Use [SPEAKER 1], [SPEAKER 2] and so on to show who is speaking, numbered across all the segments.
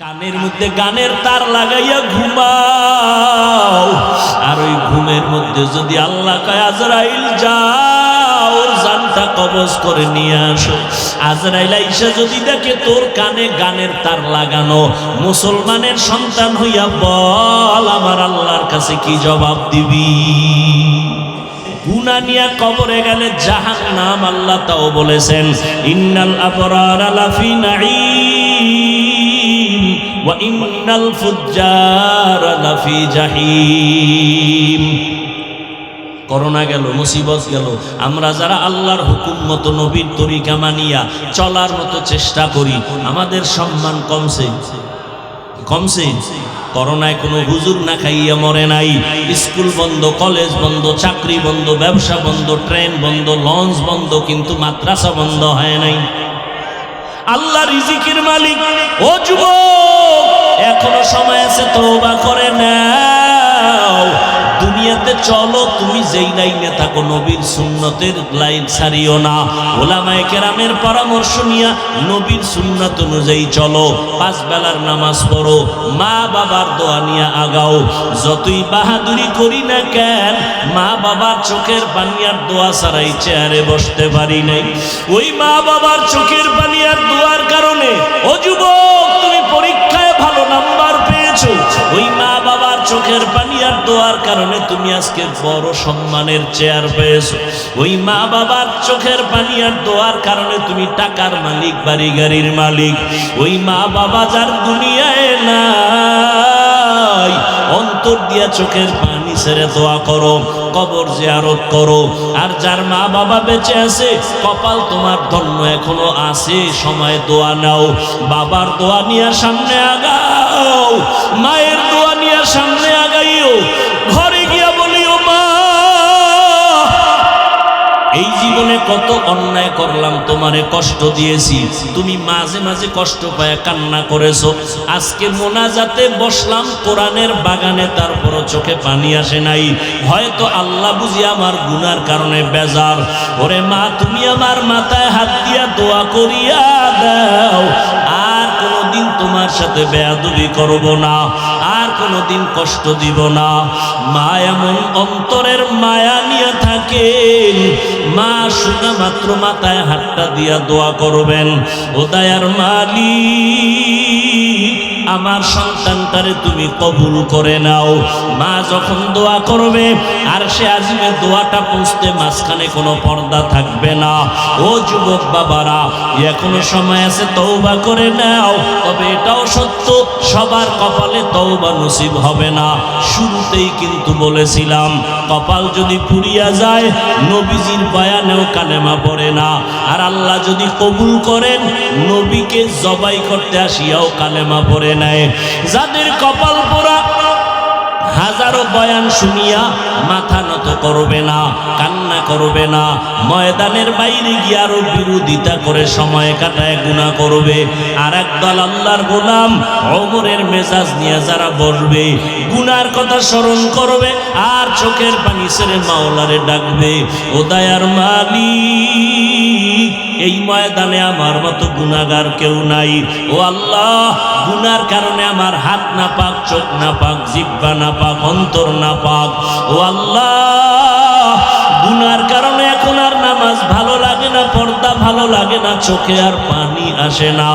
[SPEAKER 1] কানের মধ্যে গানের তার লাগাইয়া ঘুমাও, আর ওই ঘুমের মধ্যে যদি আল্লাহ কয় আজরাইল যাও ওর জানটা কবজ করে নিয়ে আসো, আজরাইল আইসা যদি দেখে তোর কানে গানের তার লাগানো, মুসলমানের সন্তান হইয়া বল আমার আল্লাহর কাছে কি জবাব দিবি? গুনাহ নিয়া কবরে গেলে জাহান্নাম, আল্লাহ তাও বলেছেন ইন্নাল আবরারা লাফি নাঈম ওয়া ইন্নাল ফুজ্জারা লাফি জাহিম। করোনা গেল, মুসিবত গেল, আমরা যারা আল্লাহর হুকুম মতো নবীর তরিকা মানিয়া চলার মতো চেষ্টা করি, আমাদের সম্মান কমছে কমছে। করোনায় কোনো হুজুর না খাইয়া মরে নাই, স্কুল বন্ধ, কলেজ বন্ধ, চাকরি বন্ধ, ব্যবসা বন্ধ, ট্রেন বন্ধ, লঞ্চ বন্ধ, কিন্তু মাদ্রাসা বন্ধ হয় নাই। আল্লাহ রিজিকের মালিক। ও যুবক, এখনো সময় আছে, তওবা করে নাও। দুনিয়াতে চলো, তুমি যেই লাইনে থাকো নবীর সুন্নতের লাইন ছাড়িও না। ওলামায়ে কেরামের পরামর্শ নিয়া নবীর সুন্নত অনুযায়ী চলো, 5 বেলার নামাজ পড়ো, মা বাবার দোয়া নিয়ে আগাও। যতই বাহাদুরি করি না কেন, মা বাবার চোখের পানি আর দোয়া ছাড়াই চেয়ারে বসতে পারি নাই। ওই মা বাবার চোখের পানি আর দোয়ার কারণে ও যুবক তুমি পরীক্ষায় ভালো নাম্বার পেয়েছো, ওই মা বাবার চোখের পানি আর দোয়ার কারণে তুমি আজকে বড় সম্মানের চেয়ার পেয়েছো। ওই মা বাবার চোখের পানি আর দোয়ার কারণে তুমি টাকার মালিক, বাড়ি গাড়ির মালিক। ওই মা বাবা যার দুনিয়ায় নাই, অন্তর দিয়া চোখের পানি ছেড়ে দোয়া করো, কবর জিয়ারত করো। আর যার মা বাবা বেঁচে আছে, কপাল তোমার ধন্য এখনো আছে, সময় দোয়া নাও। বাবার দোয়া নিয়ে সামনে আগাও, মায়ের দোয়া নিয়ে সামনে আগাইও। ঘরে গিয়া বলিও মা, এই জীবনে কত অন্যায় করলাম, তোমারে কষ্ট দিয়েছি, তুমি মাঝে মাঝে কষ্ট পায় কান্না করেছো। আজকে মোনাজাতে বসলাম কোরআনের বাগানে, তারপরও চোখে পানি আসে নাই। হয়তো আল্লাহ বুঝি আমার গুনার কারণে বেজার। ওরে মা, তুমি আমার মাথায় হাত দিয়া দোয়া করিয়া দাও, আর কোনোদিন তোমার সাথে বেয়াদবি করব না, আর কোনোদিন কষ্ট দিব না। মা এমন অন্তরের মায়া নিয়ে থাকেন, মা শোনা মাত্র মাথায় হাতটা দিয়া দোয়া করবেন, ও দয়ার মালিক আমার সন্তানটারে তুমি কবুল করে নাও। মা যখন দোয়া করবে, আর সে আজিমে দোয়াটা পৌঁছতে মাঝখানে কোনো পর্দা থাকবে না। ও যুবক বাবারা, এখনো সময় আছে, তওবা করে নাও। তবে এটাও সত্য, সবার কপালে তওবা নসিব হবে না। শুরুতেই কিন্তু বলেছিলাম, কপাল যদি পুড়িয়া যায়, নবীজির বয়ানেও কালেমা পড়ে না। আর আল্লাহ যদি কবুল করেন, নবীকে জবাই করতে আসিয়াও কালেমা পড়ে নেয়। যাদের কপাল পোড়া, হাজারো বয়ান শুনিয়া মাথা নত করবে না, কান্না করবে না, ময়দানের বাইরে গিয়ে আরো বিরোধিতা করে সময় কাটায় গুনাহ করবে। আর একদল আল্লাহর গোলাম ওমরের মেজাজ নিয়ে যারা বসবে, গুনার কথা স্মরণ করবে, আর চোখের পানি ছেড়ে মাওলারে ডাকবে, ও দয়ার মালিক এই ময়দানে আমার মতো গুনাহগার কেউ নাই। ও আল্লাহ, গুনার কারণে আমার হাত না পাক, চোখ না পাক, জিহ্বা না পাক, অন্তর না পাক। ও আল্লাহ, গুনার কারণে এখন আর নামাজ ভালো লাগে না, পর্দা ভালো লাগে না, চোখে আর পানি আসে না।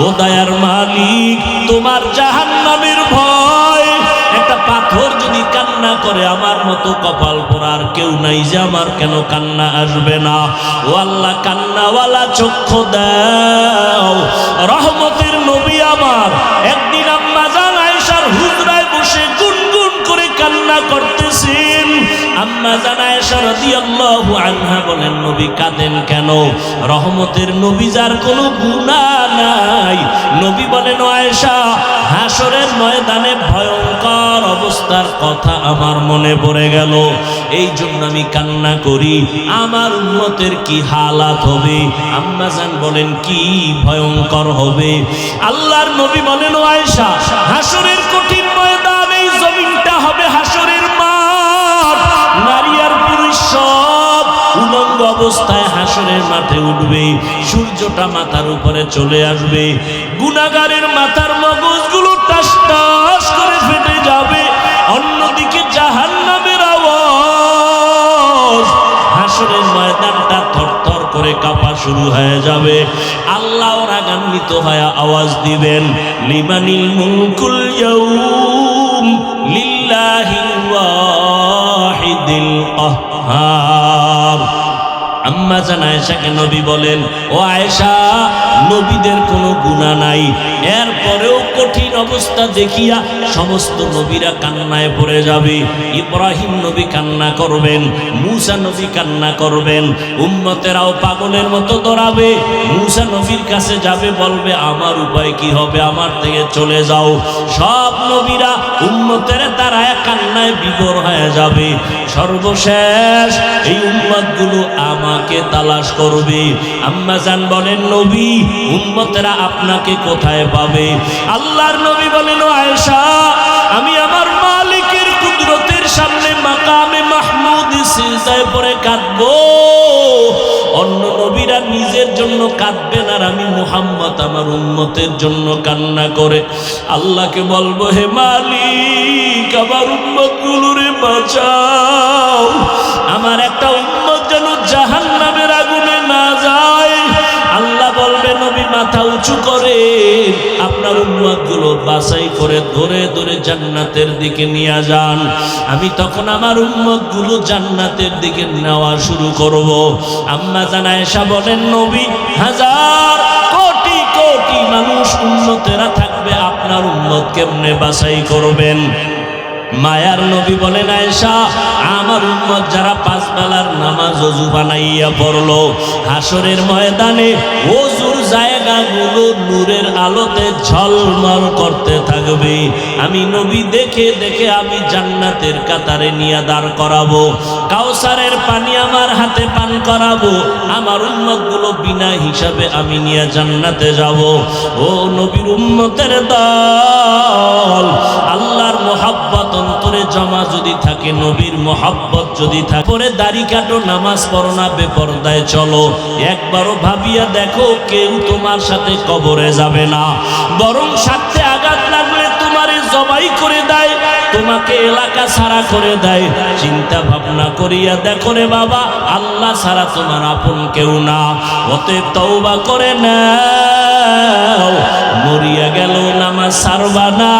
[SPEAKER 1] ও দয়ার মালিক, তোমার জাহান্নামের ভয়, একটা পাথর যদি কান্না করে, আমার মতো কপাল পোড়ার কেউ নাই যে আমার কেন কান্না আসবে না। ও আল্লাহ, কান্নাওয়ালা চক্ষু দাও। রহমতের নবী আমার একদিন আম্মা জান আয়েশার হুজরায় বসে গুনগুন করে কান্না করতেছেন। আম্মা জান আয়েশা রাদিয়াল্লাহু আনহা বলেন, নবী কাঁদেন কেন? রহমতের নবী যার কোনো গুনাহ নাই। নবী বলেন, ও আয়েশা, হাসরের ময়দানে ভয়ঙ্কর অবস্থার কথা আমার মনে পড়ে গেল, এই জন্য আমি কান্না করি। আমার উম্মতের কি হালাত হবে? আম্মা জান বলেন, কি ভয়ঙ্কর হবে? আল্লাহর নবী বলেন, ও আয়েশা, হাসরের কঠিন ময়দান, এই জমিনটা হবে হাসরের মাঠ। নারী আর পুরুষ সব উলঙ্গ অবস্থায় হাসরের মাঠে উঠবে, সূর্যটা মাথার উপরে চলে আসবে, গুনাহগারের মাথার মগজ শুরু হয়ে যাবে। আল্লাহ রাগান্বিত হয়ে আওয়াজ দিবেন, লিমানিল মুলকুল ইয়াউম লিল্লাহিল ওয়াহিদিল কাহ্হার। আম্মা জান আয়েশাকে নবী বলেন, ও আয়েশা, নবীদের কোনো গুনাহ নাই, এরপরেও কঠিন অবস্থা দেখিয়া সমস্ত নবীরা কান্নায় পড়ে যাবে। ইব্রাহিম নবী কান্না করবেন, মূসা নবী কান্না করবেন, উম্মতেরাও পাগলের মতো দৌড়াবে। মূসা নবীর কাছে যাবে, বলবে আমার উপায় কি হবে, আমার থেকে চলে যাও। সব নবীরা উম্মতের দাঁড়ায় কান্নায় বিভোর হয়ে যাবে। সর্বশেষ এই উম্মতগুলো আমাকে তালাশ করবে। আম্মা জান বলেন, নবী, উম্মতেরা আপনাকে কোথায় পাবে? আল্লাহর নবী বলেন, ও আয়েশা, আমি আমার মালিকের কুদরতের সামনে মাকামে মাহমুদ সিজদায় পড়ে কাঁদবো। অন্য নবীরা নিজের জন্য কাঁদবেন, আর আমি মুহাম্মদ আমার উম্মতের জন্য কান্না করে আল্লাহকে বলবো, হে মালিক, আমার উম্মতগুলোরে বাঁচাও, আমার একটা উম্মত যেন জাহান্নামের আগুনে না যায়। আল্লাহ বলবে, নবী মাথা উঁচু করে আপনার উম্মতগুলো বাছাই করে ধরে ধরে জান্নাতের দিকে নিয়ে যান। আমি তখন আমার উম্মতগুলো জান্নাতের দিকে নেওয়া শুরু করব। আম্মা জান আয়েশা বলেন, নবী, হাজার কোটি কোটি মানুষ উম্মতেরা থাকবে, আপনার উম্মত কেমনে বাছাই করবেন? মায়ার নবী বলেন, আয়েশা, আমার উম্মত যারা 5 বেলার নামাজ ওযু বানাইয়া পড়লো, হাসরের ময়দানে ওযুর জায়গাগুলো নূরের আলোতে ঝলমল করতে থাকবে। আমি নবী দেখে দেখে আমি জান্নাতের কাতারে নিয়ে দাঁড় করাবো। কাউসারের পানি আমার হাতে পান করাবো। আমার উম্মতগুলো বিনা হিসাবে আমি নিয়ে জান্নাতে যাব। ও নবীর উম্মতের দল, আল্লাহর মোহাব্বত অন্তরে জমা যদি থাকে, নবীর মোহাব্বত যদি থাকে, পরে দাড়ি কাটো, নামাজ পড়ো না, বেপরদায় চলো। একবারও ভাবিয়া দেখো, কেউ তোমার সাথে কবরে যাবে না, বরং স্বার্থে আঘাত লাগলে তোমারে জবাই করে দেয়, তোমাকে এলাকা ছাড়া করে দেয়। চিন্তা ভাবনা করিয়া দেখো রে বাবা, আল্লাহ ছাড়া তোমার আপন কেউ না। অতএব তওবা করে নাও। মরিয়া গেল নামাজ ছাড়বা না,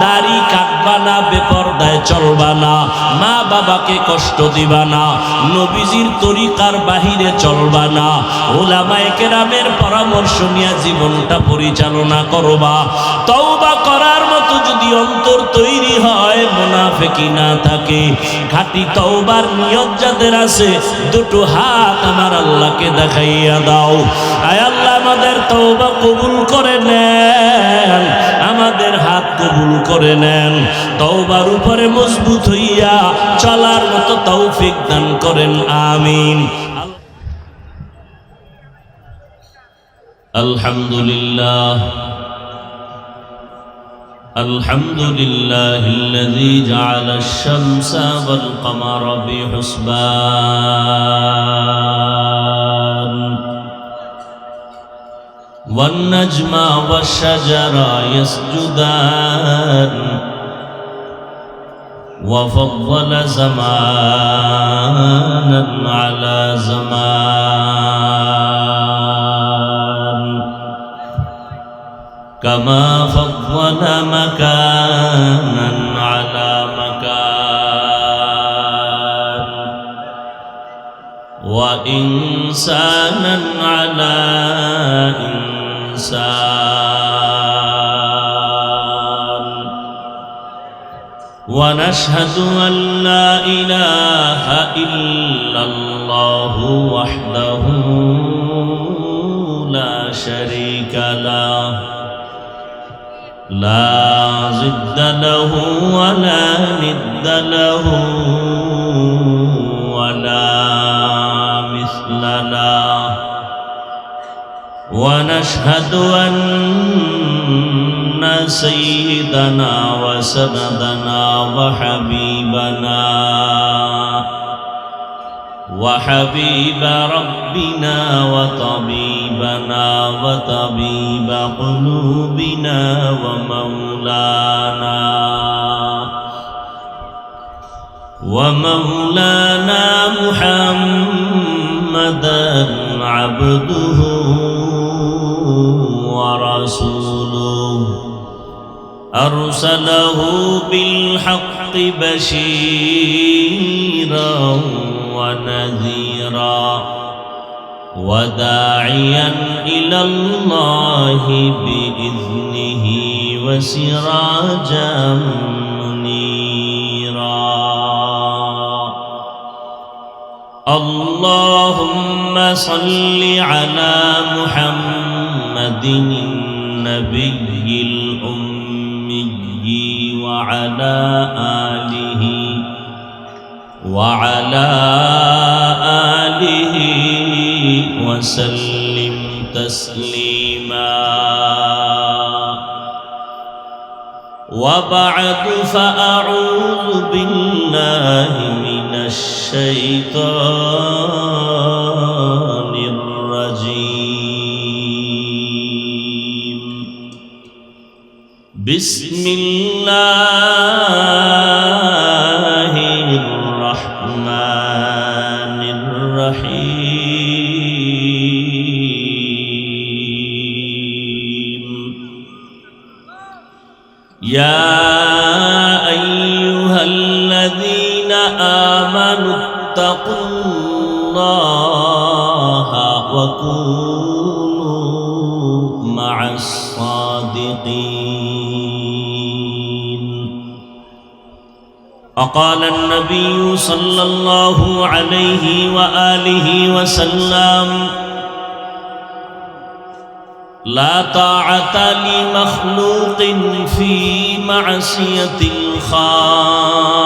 [SPEAKER 1] দাড়ি কাটবা না, বেপরদায় চলবা না, মা বাবাকে কষ্ট দিবা না, নবীজির তরিকার বাহিরে চলবা না, উলামায়ে কেরামের পরামর্শ নিয়ে জীবনটা পরিচালনা করবা। তওবা করার মতো যদি অন্তর তৈরি হয়, মুনাফিকি না থাকে, খাঁটি তওবার নিয়ত যাদের আছে, দুটো হাত আমার আল্লাহকে দেখাইয়া দাও। আয় আল্লাহ, আমাদের তওবা কবুল করে নেন, আমাদের হাত কবুল করে নেন, তওবার উপরে মজবুত হইয়া চলার মতো তৌফিক দান করেন, আমিন। আলহামদুলিল্লাহ, আলহামদুলিল্লাহিল্লাযী জাআলা আশ-শামসা ওয়াল কামারা বিহুসবান ওয়ান নাজমা ওয়াশ-শাজারা ইয়াসজুদান ওয়া ফাদ্দালা জামানান আলা জামান কামা ফাদ্দালা মাকানান আলা মাকান ওয়া ইনসানান আলা ইনসান ওয়া নাশহাদু আন লা ইলাহা ইল্লাল্লাহু ওয়াহদাহু লা শারীকা লাহু لا ضد له ولا ند له ولا مثل له ونشهد أن سيدنا وسندنا وحبيب ربنا وطبيبنا وطبيب قلوبنا ومولانا محمدا عبده عبده ورسوله أرسله بالحق بشيرا ونذيرا وداعيا إلى الله بإذنه وسراجا منيرا اللهم صل على محمد النبي الأمي وعلى آله وسلم تسليما وبعد فأعوذ بالله من الشيطان الرجيم بسم الله الرحمن الرحيم يا أيها الذين آمنوا اتقوا الله وكونوا مع الصادقين وقال النبي صلى الله عليه وآله وسلم لا طاعة لمخلوق في معصية الخالق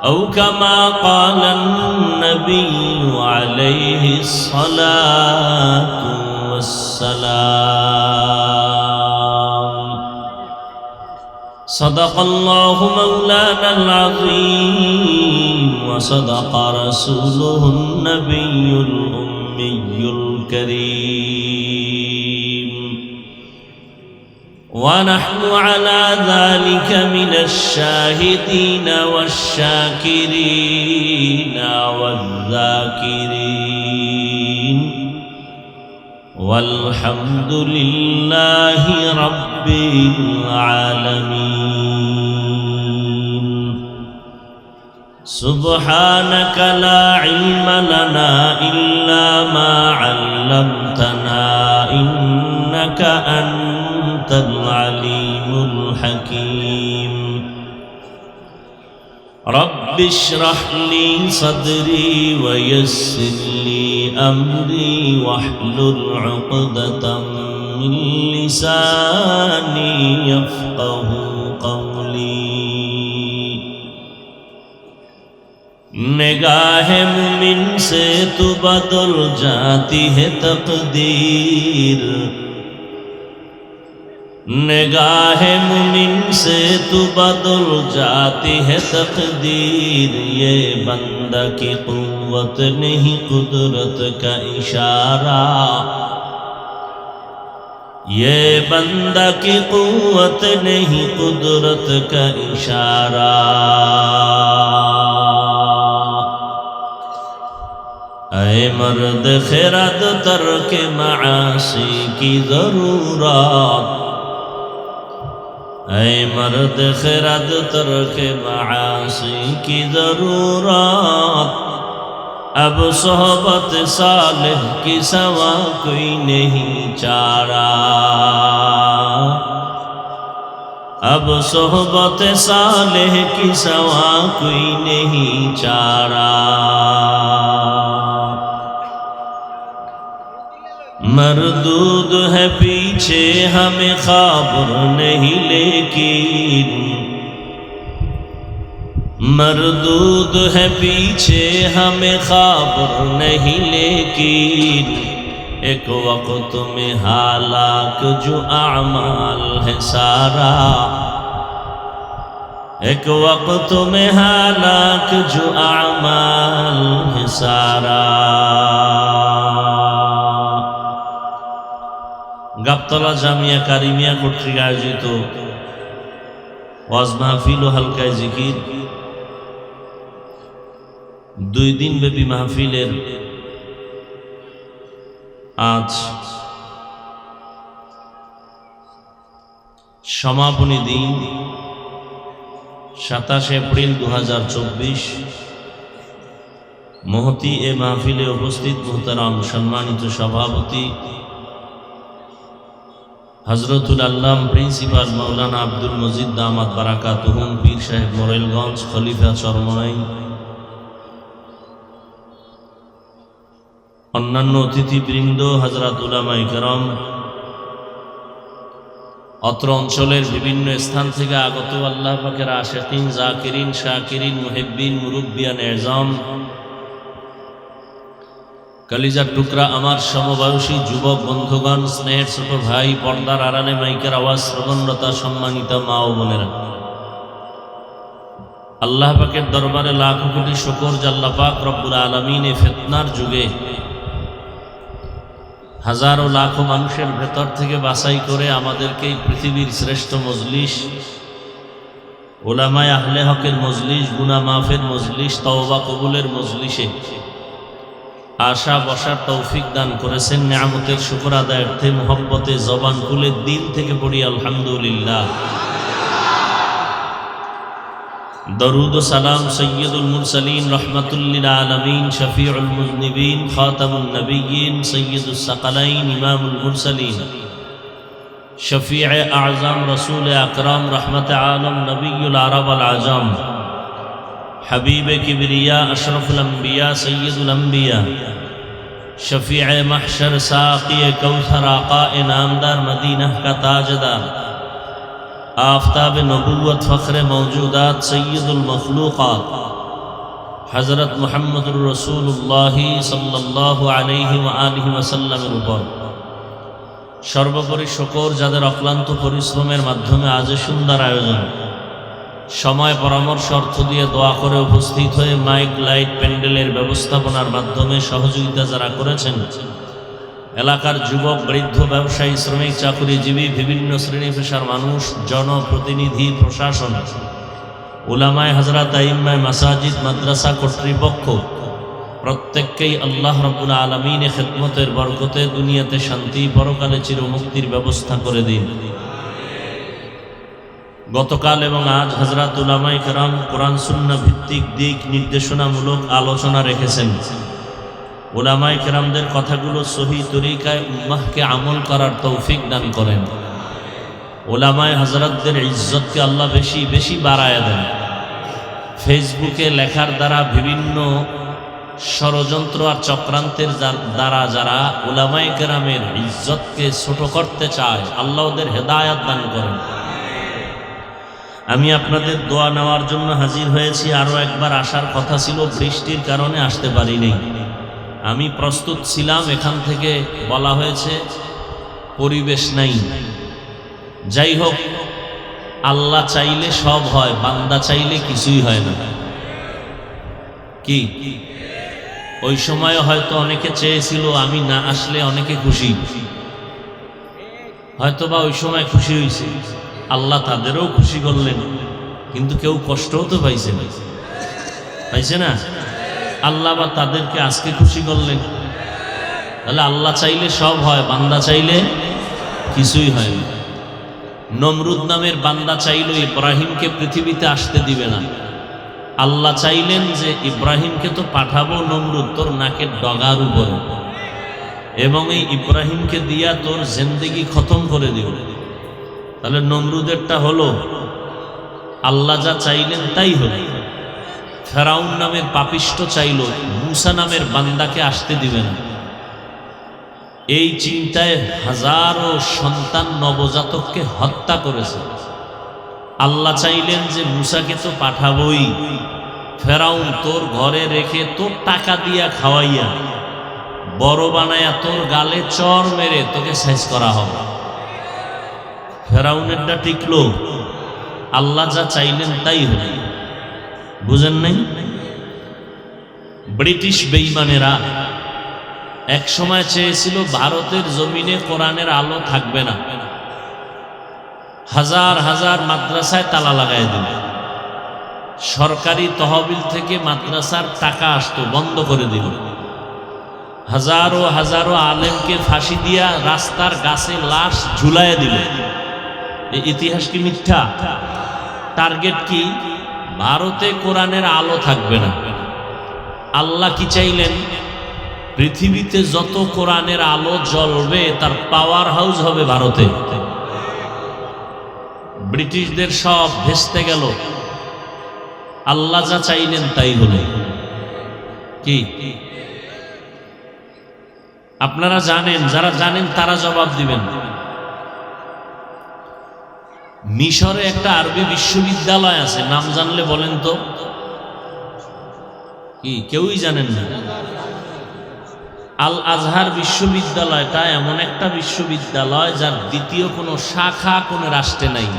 [SPEAKER 1] أو كما قال النبي عليه الصلاة والسلام صدق الله مولانا العظيم وصدق رسوله النبي الأمي الكريم ونحن على ذلك من الشاهدين والشاكرين والذاكرين والحمد لله رب العالمين سبحانك لا علم لنا إلا ما علمتنا إنك أنت العليم الحكيم رب اشرح لي صدري ويسر لي أمري واحلل عقدة من لساني يفقه قولي निगाह मुमिन से तो बदल जाती है तकदीर निगाह मुमिन से तो बदल जाती है तकदीर ये बंदा की कुव्वत नहीं कुदरत का इशारा ये बंदा की कुव्वत नहीं कुदरत का इशारा ऐ मर्द खिरद तर्क मासी की ज़रूरत ऐ मर्द खिरद तर्क मासी की ज़रूरत अब सोहबत सालिह की सवा कोई नहीं चारा अब सोहबत सालिह की सवा कोई नहीं चारा मरदूद है पीछे हमें खबर नहीं लेकिन मरदूद है पीछे हमें खबर नहीं लेकिन एक वक्त में हालाक जो अमाल है सारा एक वक्त में हालाक जो अमाल है सारा গাবতলা জামিয়া কারিমিয়া কর্তৃক আয়োজিত ওয়াজ মাহফিল ও হালকায় জিকির 2 দিন ব্যাপী মাহফিলের আজ সমাপনী দিন 27 এপ্রিল 2024। মহতি এ মাহফিলে উপস্থিত মোহতারাম সম্মানিত সভাপতি হযরতুল আল্লাম প্রিন্সিপাল মাওলানা আব্দুল মজিদ দামাত বারাকাতুহুম পীর সাহেব মোরেলগঞ্জ খলিফা চরমনাই, অন্যান্য অতিথিবৃন্দ, হযরত উলামায়ে কেরাম, অত্র অঞ্চলের বিভিন্ন স্থান থেকে আগত আল্লাহ পাকের আশিকিন, জাকিরিন, শাকিরিন, মুহিব্বিন, মুরব্বিয়ান এজাম, কলিজার টুকরা আমার সমবয়সী যুবক বন্ধুগণ, স্নেহের ছোট ভাই, পর্দার আড়ালে মাইকের আওয়াজ শ্রবণরতা সম্মানিত মা ও বোনেরা, আল্লাহ পাকের দরবারে লাখো কোটি শুকর যে আল্লাহ পাক রব্বুল আলামিন এই ফিতনার যুগে হাজারো লাখো মানুষের ভেতর থেকে বাছাই করে আমাদেরকে এই পৃথিবীর শ্রেষ্ঠ মজলিস, উলামায়ে আহলে হকের মজলিস, গুনাহ মাফের মজলিস, তওবা কবুলের মজলিসে আশা বসার তৌফিক দান করেছেন। নিয়ামতের শুকর আদায়ার্থে মুহাব্বতে জবান খুলে দিল থেকে পড়ি আলহামদুলিল্লাহ। দরুদ ও সালাম সৈয়দুল মুরসালিন রহমাতুল লিল আলামিন, শফিউল মুযনিবিন, খাতামুন নবিয়্যিন, সৈয়দুস সাকালাইন, ইমামুল মুরসালিন, শফিয়ে আযম, রাসূল আকরাম, রহমতে আলম, নবিয়ুল আরব আল আজম, হাবিবে কিবরিয়া, আশরাফুল আম্বিয়া, সৈয়দুল আম্বিয়া, শফিয়ে মাহশর, সাকিয়ে কৌসর, আকায়ে নামদার, মদিনা का ताजदार, आफताब नबूवत, फ़ख्र मौजूदात, सैयदुल मखलूक़ात, हज़रत मुहम्मदुर रसूलुल्लाह सल्लल्लाहु अलैहि व आलिहि वसल्लमेर উপর সর্বোপরি শুকর যাদের অক্লান্ত পরিশ্রমের মাধ্যমে আজ সুন্দর আয়োজন, সময় পরামর্শ অর্থ দিয়ে দোয়া করে উপস্থিত হয়ে মাইক লাইট প্যান্ডেলের ব্যবস্থাপনার মাধ্যমে সহযোগিতা যারা করেছেন, এলাকার যুবক, বৃদ্ধ, ব্যবসায়ী, শ্রমিক, চাকুরিজীবী, বিভিন্ন শ্রেণী পেশার মানুষ, জনপ্রতিনিধি, প্রশাসন, উলামায়ে হযরত, আইম্মায়ে মাসাজিদ, মাদ্রাসা কর্তৃপক্ষ, প্রত্যেককেই আল্লাহ রাব্বুল আলামিনের খিদমতের বরকতে দুনিয়াতে শান্তি, পরকালে চিরমুক্তির ব্যবস্থা করে দিন। গতকাল এবং আজ হযরত উলামায়ে কেরাম কোরআন সুন্নাহ ভিত্তিক দিক নির্দেশনামূলক আলোচনা রেখেছেন। উলামায়ে কেরামদের কথাগুলো সহি তরিকায় উম্মাহকে আমল করার তৌফিক দান করেন। উলামায়ে হযরতদের ইজ্জতকে আল্লাহ বেশি বেশি বাড়ায় দেন। ফেসবুকে লেখার দ্বারা বিভিন্ন ষড়যন্ত্র আর চক্রান্তের দ্বারা যারা উলামায়ে কেরামের ইজ্জতকে ছোট করতে চায়, আল্লাহ ওদের হেদায়েত দান করেন। আমি আপনাদের দোয়া নেওয়ার জন্য হাজির হয়েছি। আরও একবার আসার কথা ছিল, বৃষ্টির কারণে আসতে পারিনি। আমি প্রস্তুত ছিলাম, এখান থেকে বলা হয়েছে পরিবেশ নাই। যাই হোক, আল্লাহ চাইলে সব হয়, বান্দা চাইলে কিছুই হয় না। কি ওই সময় হয়তো অনেকে চেয়েছিল আমি না আসলে অনেকে খুশি, হয়তোবা ওই সময় খুশি হয়েছে, আল্লাহ তাদেরও খুশি করলেন, কিন্তু কেউ কষ্টও তো পাইছে না, পাইছে না? আল্লাহ বা তাদেরকে আজকে খুশি করলেন। তাহলে আল্লাহ চাইলে সব হয়, বান্দা চাইলে কিছুই হয় না। নমরুদ নামের বান্দা চাইল ইব্রাহিমকে পৃথিবীতে আসতে দিবে না। আল্লাহ চাইলেন যে ইব্রাহিমকে তো পাঠাবো নমরুদ তোর নাকের ডগার উপরে, এবং এই ইব্রাহিমকে দিয়া তোর জিন্দেগি খতম করে দিও। তাহলে নমরুদেরটা হলো, আল্লাহ যা চাইলেন তাই হলো। ফেরাউন নামের পাপিষ্ট চাইল মূসা নামের বান্দাকে আসতে দিবে না। এই চিন্তায় হাজারো সন্তান নবজাতককে হত্যা করেছে। আল্লাহ চাইলেন যে মূসাকে তো পাঠাবই, ফেরাউন তোর ঘরে রেখে তোর টাকা দিয়া খাওয়াইয়া বড় বানায়া তোর গালে চর মেরে তোকে শেষ করা হবে। ফেরাউনেরটা টিকলো, আল্লাহ যা চাইলেন তাই হলো। বুঝেন নাই? ব্রিটিশ বেঈমানেরা এক সময় চেয়েছিল ভারতের জমিনে কোরআনের আলো থাকবে না, হাজার হাজার মাদ্রাসায় তালা লাগাই দিল। সরকারি তহবিল থেকে মাদ্রাসার টাকা আসতো, বন্ধ করে দিল। হাজারো হাজারো আলেমকে ফাঁসি দিয়া রাস্তার গাছে লাশ ঝুলাইয়া দিল। এই ইতিহাস কি মিথ্যা? টার্গেট কি? ভারতে কোরআনের আলো থাকবে না। আল্লাহ কি চাইলেন? পৃথিবীতে যত কোরআনের আলো জ্বলবে তার পাওয়ার হাউস হবে ভারতে। ব্রিটিশদের সব ভেস্তে গেল, আল্লাহ যা চাইলেন তাই হলো। কি আপনারা জানেন? যারা জানেন তারা জবাব দিবেন। মিশরে একটা আরবি বিশ্ববিদ্যালয় আছে, নাম জানলে বলেন তো। কি কেউই জানেন না? আল আজহার বিশ্ববিদ্যালয়টা এমন একটা বিশ্ববিদ্যালয় যার দ্বিতীয় কোনো শাখা কোনো রাষ্ট্রে নাই।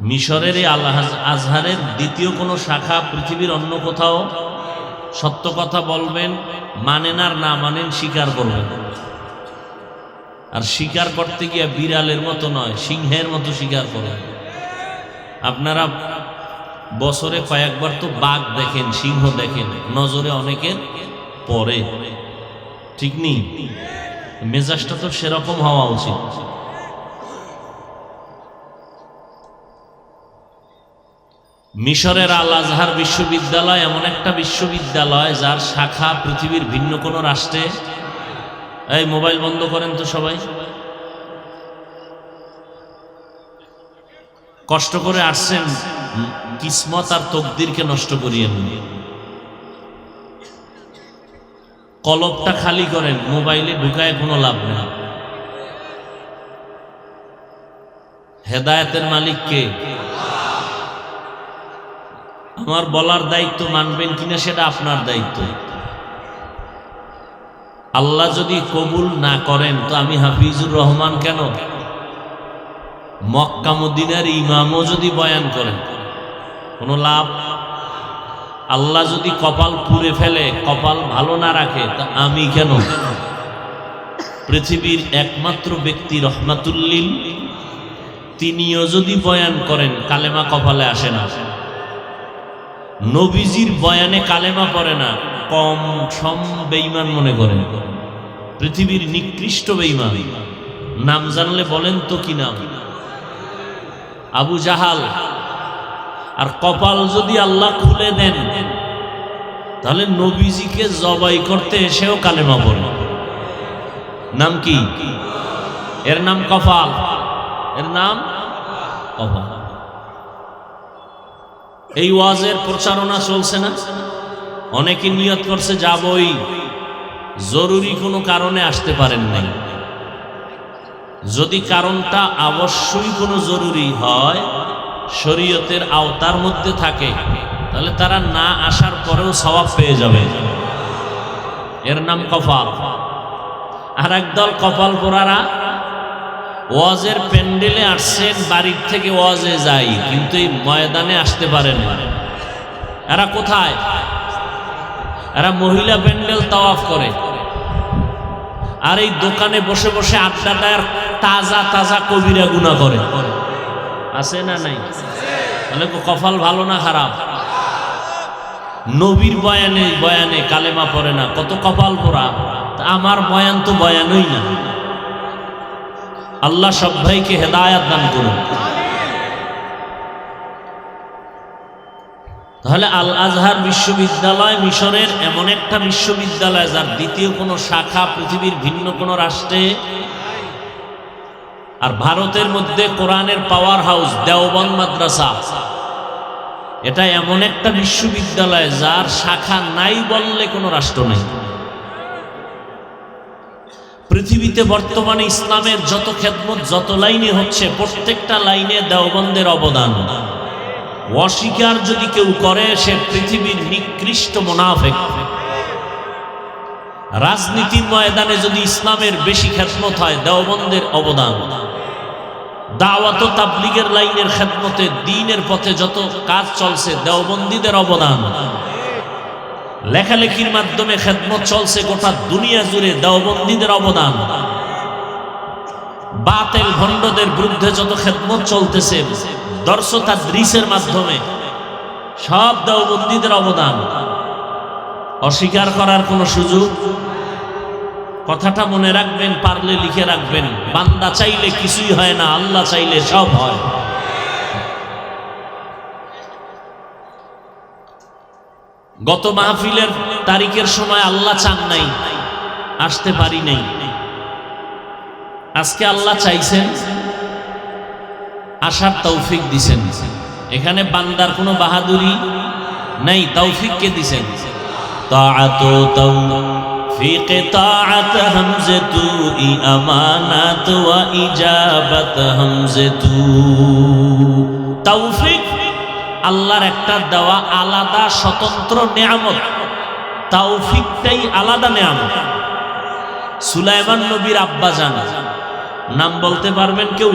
[SPEAKER 1] মিশরের এই আল আজহারের দ্বিতীয় কোনো শাখা পৃথিবীর অন্য কোথাও। সত্য কথা বলবেন, মানেন আর না মানেন, স্বীকার করবেন। আর স্বীকার করতে গিয়ে বিড়ালের মতো নয়, সিংহের মতো স্বীকার করেন। আপনারা বছরে কয়েকবার তো বাঘ দেখেন, সিংহ দেখেন, নজরে অনেকের পরে, ঠিক নেই? মেজাজটা তো সেরকম হওয়া উচিত। মিশরের আল আজহার বিশ্ববিদ্যালয় এমন একটা বিশ্ববিদ্যালয় যার শাখা পৃথিবীর ভিন্ন কোনো রাষ্ট্রে। এই মোবাইল বন্ধ করেন তো সবাই। কষ্ট করে আসছেন, কিসমত আর তকদিরকে নষ্ট করিয়েন। কলবটা খালি করেন, মোবাইলে ঢুকায় কোনো লাভ নেই। হেদায়েতের মালিক কে? আমার বলার দায়িত্ব, মানবেন কিনা সেটা আপনার দায়িত্ব। আল্লাহ যদি কবুল না করেন তো আমি হাফিজুর রহমান কেন, মক্কা মদিনার ইমামও যদি বয়ান করেন কোনো লাভ? আল্লাহ যদি কপাল পুড়ে ফেলে, কপাল ভালো না রাখে, তা আমি কেন? পৃথিবীর একমাত্র ব্যক্তি রহমাতুল্লিল, তিনিও যদি বয়ান করেন কালেমা কপালে আসে না। নবীজির বয়ানে কালেমা পড়ে না, কম সম বেঈমান মনে করেন। পৃথিবীর নিকৃষ্ট বেঈমান। নাম জানলে বলেন তো কি নাম? আবু জাহাল। আর কপাল যদি আল্লাহ খুলে দেন তাহলে নবীজিকে জবাই করতে এসেও কালেমা পড়ে। নাম কি? এর নাম কপাল, এর নাম কপাল। এই ওয়াজের প্রচারণা চলছে না? অনেকে নিয়ত করছে যাবই, জরুরি কোনো কারণে আসতে পারেন নাই। যদি কারণটা অবশ্যই কোনো জরুরি হয়, শরীয়তের আওতার মধ্যে থাকে, তাহলে তারা না আসার পরেও সওয়াব পেয়ে যাবে। এর নাম কপাল। আর একদল কপাল পোড়ারা ওয়াজের প্যান্ডেলে আসছেন, বাড়ির থেকে ওয়াজে যাই, কিন্তু এই ময়দানে আসতে পারেন না। এরা কোথায়? এরা মহিলা প্যান্ডেল তাওয়াফ করে, আর এই দোকানে বসে বসে আড্ডা দেয়, তাজা তাজা কবিরা গুনাহ করে। আছে না নাই? তাহলে কপাল ভালো না খারাপ? নবীর বয়ানে বয়ানে কালেমা পড়ে না, কত কপাল পোড়া। আমার বয়ান তো বয়ানই না। আল্লাহ সব ভাইকে হেদায়াত দান করুন। তাহলে আল আজহার বিশ্ববিদ্যালয় মিশরের এমন একটা বিশ্ববিদ্যালয় যার দ্বিতীয় কোনো শাখা পৃথিবীর ভিন্ন কোনো রাষ্ট্রে। আর ভারতের মধ্যে কোরআনের পাওয়ার হাউস দেওবন্দ মাদ্রাসা, এটা এমন একটা বিশ্ববিদ্যালয় যার শাখা নাই বললে কোনো রাষ্ট্র নেই। পৃথিবীতে বর্তমানে ইসলামের যত খেদমত, যত লাইনে হচ্ছে, প্রত্যেকটা লাইনে দেওবন্দের অবদান। অস্বীকার যদি কেউ করে সে পৃথিবীর নিকৃষ্ট মুনাফিক। রাজনীতির ময়দানে যদি ইসলামের বেশি খেদমত হয়, দেওবন্দের অবদান। দাওয়াত ও তাবলীগের লাইনের খেদমতে, দ্বীনের পথে যত কাজ চলছে, দেওবন্দীদের অবদান। লেখালেখির মাধ্যমে খেদমত চলছে গোটা দুনিয়া জুড়ে, দেওবন্দীদের অবদান। বাতিল ভণ্ডদের বিরুদ্ধে যত খেদমত চলতেছে দর্স তাদরিসের মাধ্যমে, সব দেওবন্দীদের অবদান। অস্বীকার করার কোনো সুযোগ। কথাটা মনে রাখবেন, পারলে লিখে রাখবেন। বান্দা চাইলে কিছুই হয় না, আল্লাহ চাইলে সব হয়। গত মাহফিলের তারিখের সময় আল্লাহ চান নাই, আসতে পারি নাই। আজকে আল্লাহ চাইছেন, আসার তৌফিক দিছেন। এখানে বান্দার কোনো বাহাদুরি নাই, তৌফিক কে দিছেন? তাআতু তৌফিক তাআত হামজাতু ই আমানাত ওয়া ইজাবাত হামজাতু। তৌফিক আল্লাহর একটা দেওয়া আলাদা স্বতন্ত্র নেয়ামত। তৌফিকটাই আলাদা নেয়ামত। সুলাইমান নবীর আব্বা জান, নাম বলতে পারবেন কেউ?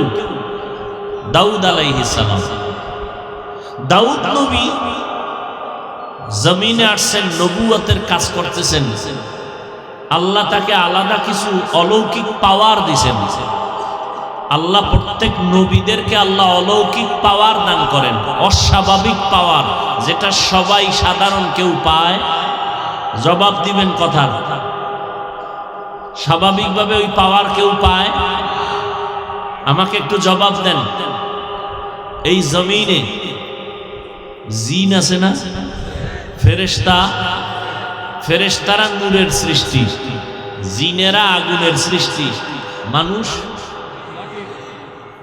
[SPEAKER 1] দাউদ আলাইহিস সালাম। দাউদ নবী জমিনে আসছেন, নবুয়তের কাজ করতেছেন। আল্লাহ তাকে আলাদা কিছু অলৌকিক পাওয়ার দিয়েছেন। আল্লাহ প্রত্যেক নবীদেরকে আল্লাহ অলৌকিক পাওয়ার দান করেন, অস্বাভাবিক পাওয়ার, যেটা সবাই সাধারণ কেউ পায়। জবাব দিবেন কথার। স্বাভাবিকভাবে ওই পাওয়ার কেউ পায়? আমাকে একটু জবাব দেন। এই জমিনে জিন আছে না? ফেরেশতা, ফেরেশতারা নূরের সৃষ্টি, জিনেরা আগুনের সৃষ্টি, মানুষ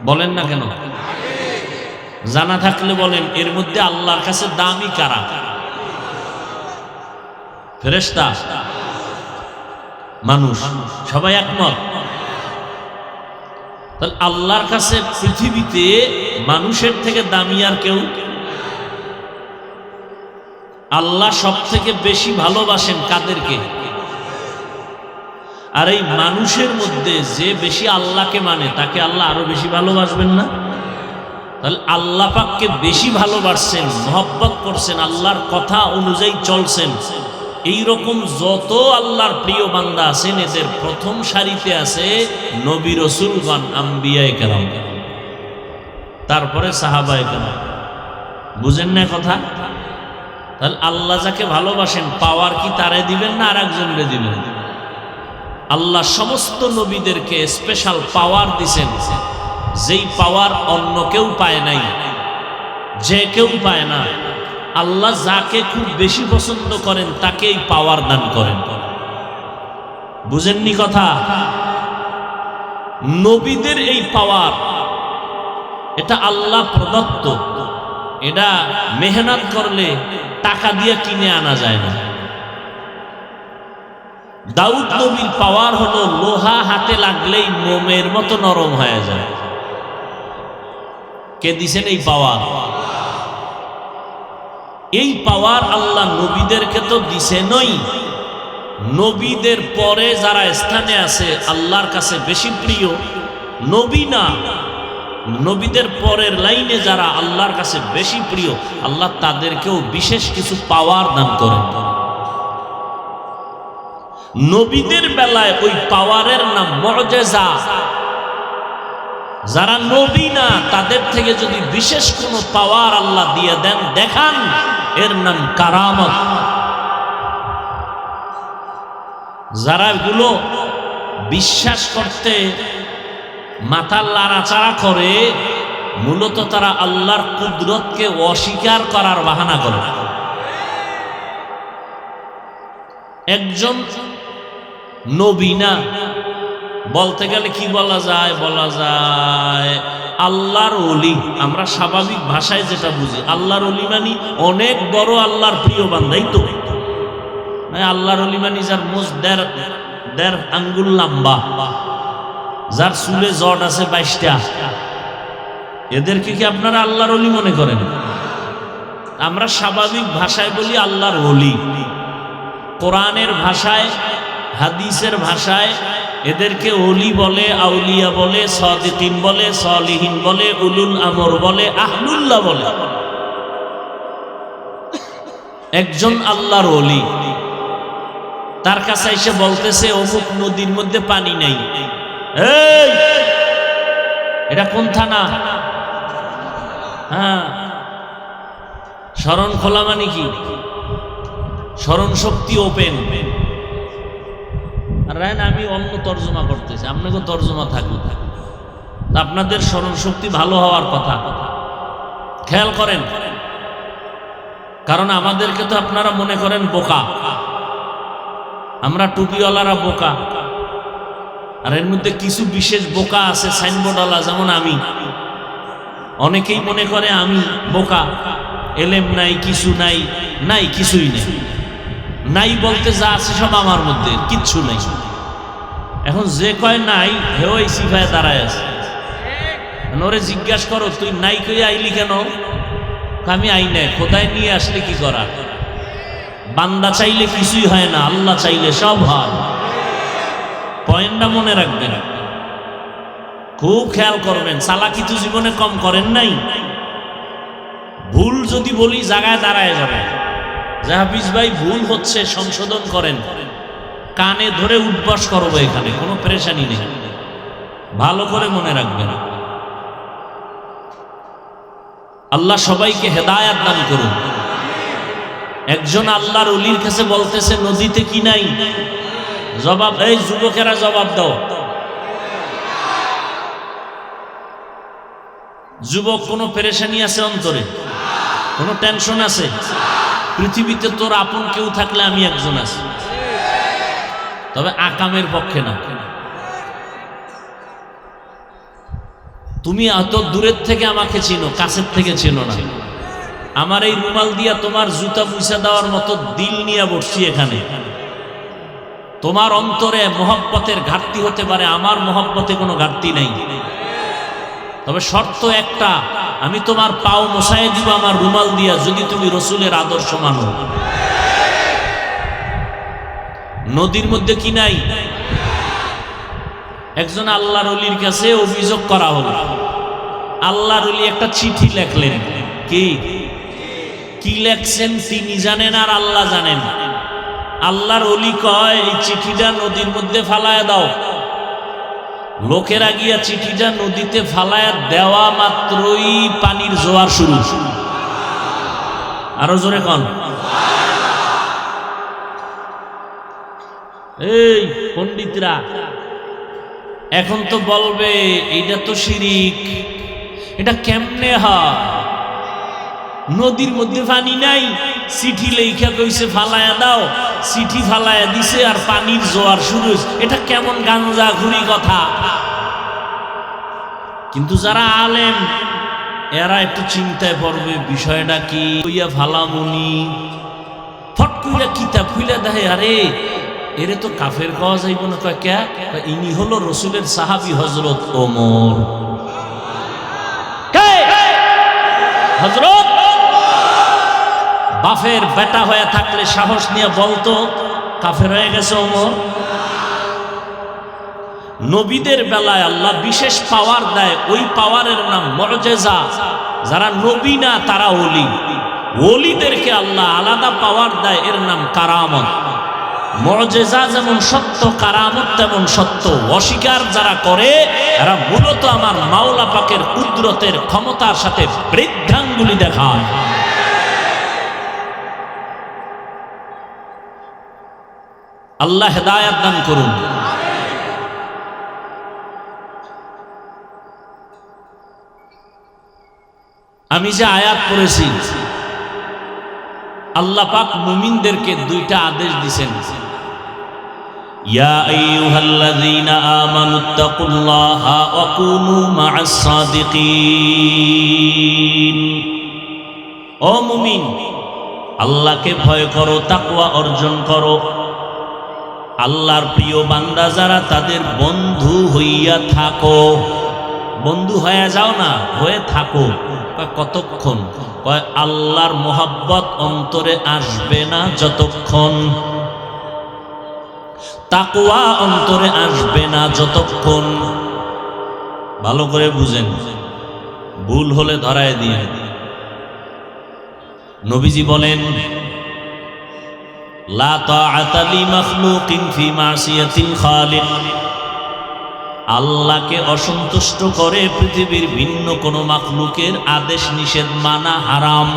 [SPEAKER 1] বলেন না কেন? জানা থাকলে বলেন, এর মধ্যে আল্লাহর কাছে দামি কারা? ফেরেশতা, মানুষ, সবাই একমত। তাহলে আল্লাহর কাছে পৃথিবীতে মানুষের থেকে দামি আর কেউ? আল্লাহ সব থেকে বেশি ভালোবাসেন কাদেরকে? আর এই মানুষের মধ্যে যে বেশি আল্লাহকে মানে তাকে আল্লাহ আরো বেশি ভালোবাসবেন না? তাহলে আল্লাহ পাককে বেশি ভালোবাসছেন, মহব্বত করছেন, আল্লাহর কথা অনুযায়ী চলছেন। এইরকম যত আল্লাহর প্রিয় বান্দা আছেন, এদের প্রথম সারিতে আছে নবী রাসূলগণ, আম্বিয়ায়ে কেরাম, তারপরে সাহাবায়ে কেরাম। বুঝেন না কথা? তাহলে আল্লাহ যাকে ভালোবাসেন, পাওয়ার কি তারে দিবেন না আর একজনকে দিবেন? আল্লাহ সমস্ত নবীদেরকে স্পেশাল পাওয়ার দিছেন, যেই পাওয়ার অন্য কেউ পায় নাই, যে কেউ পায় না। আল্লাহ যাকে খুব বেশি পছন্দ করেন তাকে এই পাওয়ার দান করেন। বুঝেননি কথা? নবীদের এই পাওয়ার, এটা আল্লাহ প্রদত্ত। এটা মেহনত করলে টাকা দিয়ে কিনে আনা যায় না। দাউদ নবীর পাওয়ার হলো লোহা হাতে লাগলেই মোমের মতো নরম হয়ে যায়। কে দিছেন এই পাওয়ার? এই পাওয়ার আল্লাহ নবীদেরকে তো দিছেনই, নবীদের পরে যারা স্থানে আছে আল্লাহর কাছে বেশি প্রিয়, নবী না, নবীদের পরের লাইনে যারা আল্লাহর কাছে বেশি প্রিয়, আল্লাহ তাদেরকেও বিশেষ কিছু পাওয়ার দান করেন। নবীদের বেলায় ওই পাওয়ারের নাম মুআজিজা। যারা নবী না তাদের থেকে যদি বিশেষ কোনো পাওয়ার আল্লাহ দিয়ে দেন, দেখান, এর নাম কারামত। যারা এগুলো বিশ্বাস করতে মাথা লাড়াচাড়া করে, মূলত তারা আল্লাহর কুদরতকে অস্বীকার করার বাহানা করে। একজন নবী না, বলতে গেলে কি বলা যায়? বলা যায় আল্লাহর ওলি। আমরা স্বাভাবিক ভাষায় যেটা বুঝি, আল্লাহর ওলি মানে অনেক বড় আল্লাহর প্রিয় বান্দাই তো। আল্লাহর ওলি মানে যার মুজ দেড় আঙ্গুল লম্বা, যার চুলে জট আছে 22টা, এদেরকে কি আপনারা আল্লাহর ওলি মনে করেন? আমরা স্বাভাবিক ভাষায় বলি আল্লাহর ওলি। কোরআনের ভাষায়, হাদিসের ভাষায় এদেরকে ওলি বলে, আউলিয়া বলে, সাদিকিন বলে, সালিহিন বলে, উলুল আমর বলে, আহলুল্লাহ বলে। একজন আল্লাহর ওলি, তার কাছে এসে বলতেছে অমুক নদীর মধ্যে পানি নেই। এই, এটা কোন থানা? হ্যাঁ, শরণ খোলা মানে কি? স্মরণ শক্তি ওপেন। আর রায়ন আমি অন্য তর্জমা করতেছি, আপনাকে তর্জমা থাকুক, আপনাদের স্মরণ শক্তি ভালো হওয়ার কথা। খেয়াল করেন, কারণ আমাদেরকে তো আপনারা মনে করেন বোকা, আমরা টুপিওয়ালারা বোকা। আর এর মধ্যে কিছু বিশেষ বোকা আছে সাইনবোর্ডওয়ালা, যেমন আমি। অনেকেই মনে করে আমি বোকা, এলেম নাই, কিছু নাই। নাই, কিছুই নেই। নাই বলতে যা আছে সব আমার মধ্যে, কিচ্ছু নেই। এখন যে কয় নাই, হেও এই সিফায় দাঁড়ায় আছে। ওরে জিজ্ঞাসা করো, তুই নাই কই আইলি কেন? আমি আই নাই। খোদায় নিয়ে আসলে কি করার? বান্দা চাইলে কিছুই হয় না, আল্লাহ চাইলে সব হয়। পয়েন্টটা মনে রাখবেন, খুব খেয়াল করবেন। চালাকি তো জীবনে কম করেন নাই। ভুল যদি বলি জায়গায় দাঁড়ায় যাবে। জাহাবিজ ভাই ভুল হচ্ছে, সংশোধন করেন। কানে ধরে উঠবাস করবো, এখানে কোনো পেরেশানি নেই। ভালো করে মনে রাখবেন। আল্লাহ সবাইকে হেদায়াত দান করুন। একজন আল্লাহর ওলির কাছে বলতেছে, নদীতে কি নাই? জবাব, এই যুবকেরা জবাব দাও। যুবক, কোনো পেরেশানি আছে অন্তরে? কোনো টেনশন আছে? পৃথিবীতে তোর আপন কেউ থাকলে আমি একজন আছি, তবে আকামের পক্ষে না। তুমি এত দূরের থেকে আমাকে চিনো, কাছের থেকে চিনো না। আমার এই রুমাল দিয়া তোমার জুতা মুছা দেওয়ার মতো দিল নিয়ে বসছি এখানে। তোমার অন্তরে মহব্বতের ঘাটতি হতে পারে, আমার মহব্বতে কোনো ঘাটতি নাই। তবে শর্ত একটা, আমি তোমার পাও মোছায় দিব আমার রুমাল দিয়া, যদি তুমি রসুলের আদর্শ মানো। নদীর মধ্যে কি নাই? একজন আল্লাহর ওলির কাছে অভিযোগ করা হলো। আল্লাহর ওলি একটা চিঠি লেখলেন। কি লেখছেন তিনি জানেন আর আল্লাহ জানেন। আল্লাহর ওলি কয়, এই চিঠিটা নদীর মধ্যে ফালায়া দাও। লোকেরা গিয়া চিঠিটা নদীতে ফালায়া দেওয়া মাত্রই পানির জোয়ার শুরু। আরো জোরে কন। এই পণ্ডিতরা এখন তো বলবে, এইটা তো শিরিক, এটা কেমনে হয়? নদীর মধ্যে পানি নাই, চিঠি লেখা কইছে ফালায়া দাও, চিঠি ফালায়া দিছে আর পানির জোয়ার শুরু। এটা কেমন গাঞ্জা ঘুরি কথা। কিন্তু যারা আলেম, এরা একটু চিন্তায় পড়বে, বিষয়টা কি। কইয়া ফালামুনি ফট কইরা কিতাব খুইলা দেয়, আরে এরে তো কাফের কওয়া যাইব না। কয় কে? ইনি হলো রসুলের সাহাবী হযরত ওমর। হযরত বাফের বেটা হয়ে থাকলে সাহস নিয়ে বলতো কাফের হয়ে গেছে ওমর। নবীদের বেলায় আল্লাহ বিশেষ পাওয়ার দেয়, ওই পাওয়ারের নাম মুআজিজা। যারা নবী না তারা ওলি, ওলিদেরকে আল্লাহ আলাদা পাওয়ার দেয়, এর নাম কারামত। মুআজিজা যেমন সত্য, কারামত তেমন সত্য। অস্বীকার যারা করে এরা মূলত আমার মাওলা পাকের কুদরতের ক্ষমতার সাথে বৃদ্ধাঙ্গুলি দেখায়। আল্লাহ হেদায়াত দান করুন। আমি যে আয়াত পড়েছি, আল্লাহ পাক মুমিনদেরকে দুইটা আদেশ দিয়েছেন। ইয়া আইয়ুহাল্লাযীনা আমানুত্তাকুল্লাহা ওয়া কুনু মা'আস সাদিকিন। ও মুমিন, আল্লাহকে ভয় করো, তাকওয়া অর্জন করো। আল্লাহর প্রিয় বান্দা যারা, তাদের বন্ধু হইয়া থাকো। বন্ধু হয়ে যাও না, হয়ে থাকো। কতক্ষণ? কয় আল্লাহর মোহাব্বত অন্তরে আসবে না যতক্ষণ, তাকওয়া অন্তরে আসবে না যতক্ষণ। ভালো করে বুঝেন, ভুল হলে ধরায় দিয়ে। নবীজি বলেন, লা তাআতা লিমাখলুকিন ফি মাসিয়াতিল খালিক। আল্লাহকে অসন্তুষ্ট করে পৃথিবীর ভিন্ন কোন মাখলুকের আদেশ নিষেধ মানা হারাম।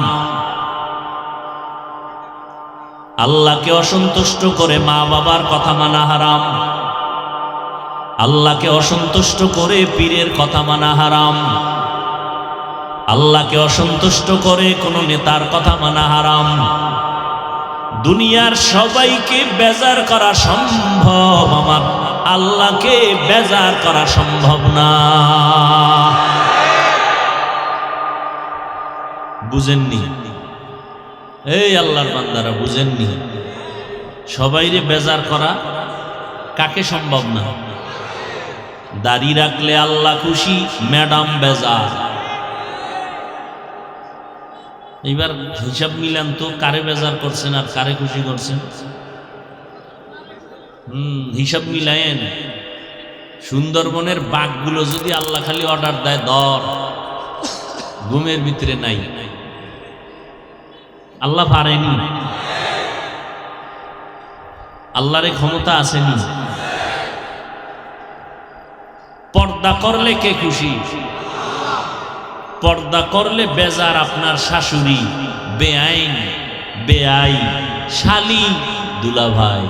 [SPEAKER 1] আল্লাহকে অসন্তুষ্ট করে মা বাবার কথা মানা হারাম, আল্লাহকে অসন্তুষ্ট করে পীরের কথা মানা হারাম, আল্লাহকে অসন্তুষ্ট করে কোনো নেতার কথা মানা হারাম। দুনিয়ার সবাইকে বেজার করা সম্ভব, আমার আল্লাহকে বেজার করা সম্ভব না। বুঝেননি? এই আল্লাহর বান্দারা বুঝেননি? সবাইরে বেজার করা কাকে সম্ভব না? দাড়ি রাখলে আল্লাহ খুশি, ম্যাডাম বেজার। এইবার হিসাব মিলান তো, কারে বেজার করছেন আর কারে খুশি করছেন? হিসাব মিলায়েন। সুন্দরবনের বাঘগুলো যদি আল্লাহ খালি অর্ডার দেয় ধর, ঘুমের ভিতরে নাই, আল্লাহ পারেনি? আল্লাহর ক্ষমতা আসেনি? পর্দা করলে কে খুশি? পর্দা করলে বেজার আপনার শাশুড়ি, বেআইন, বেআই, শালি, দুলাভাই।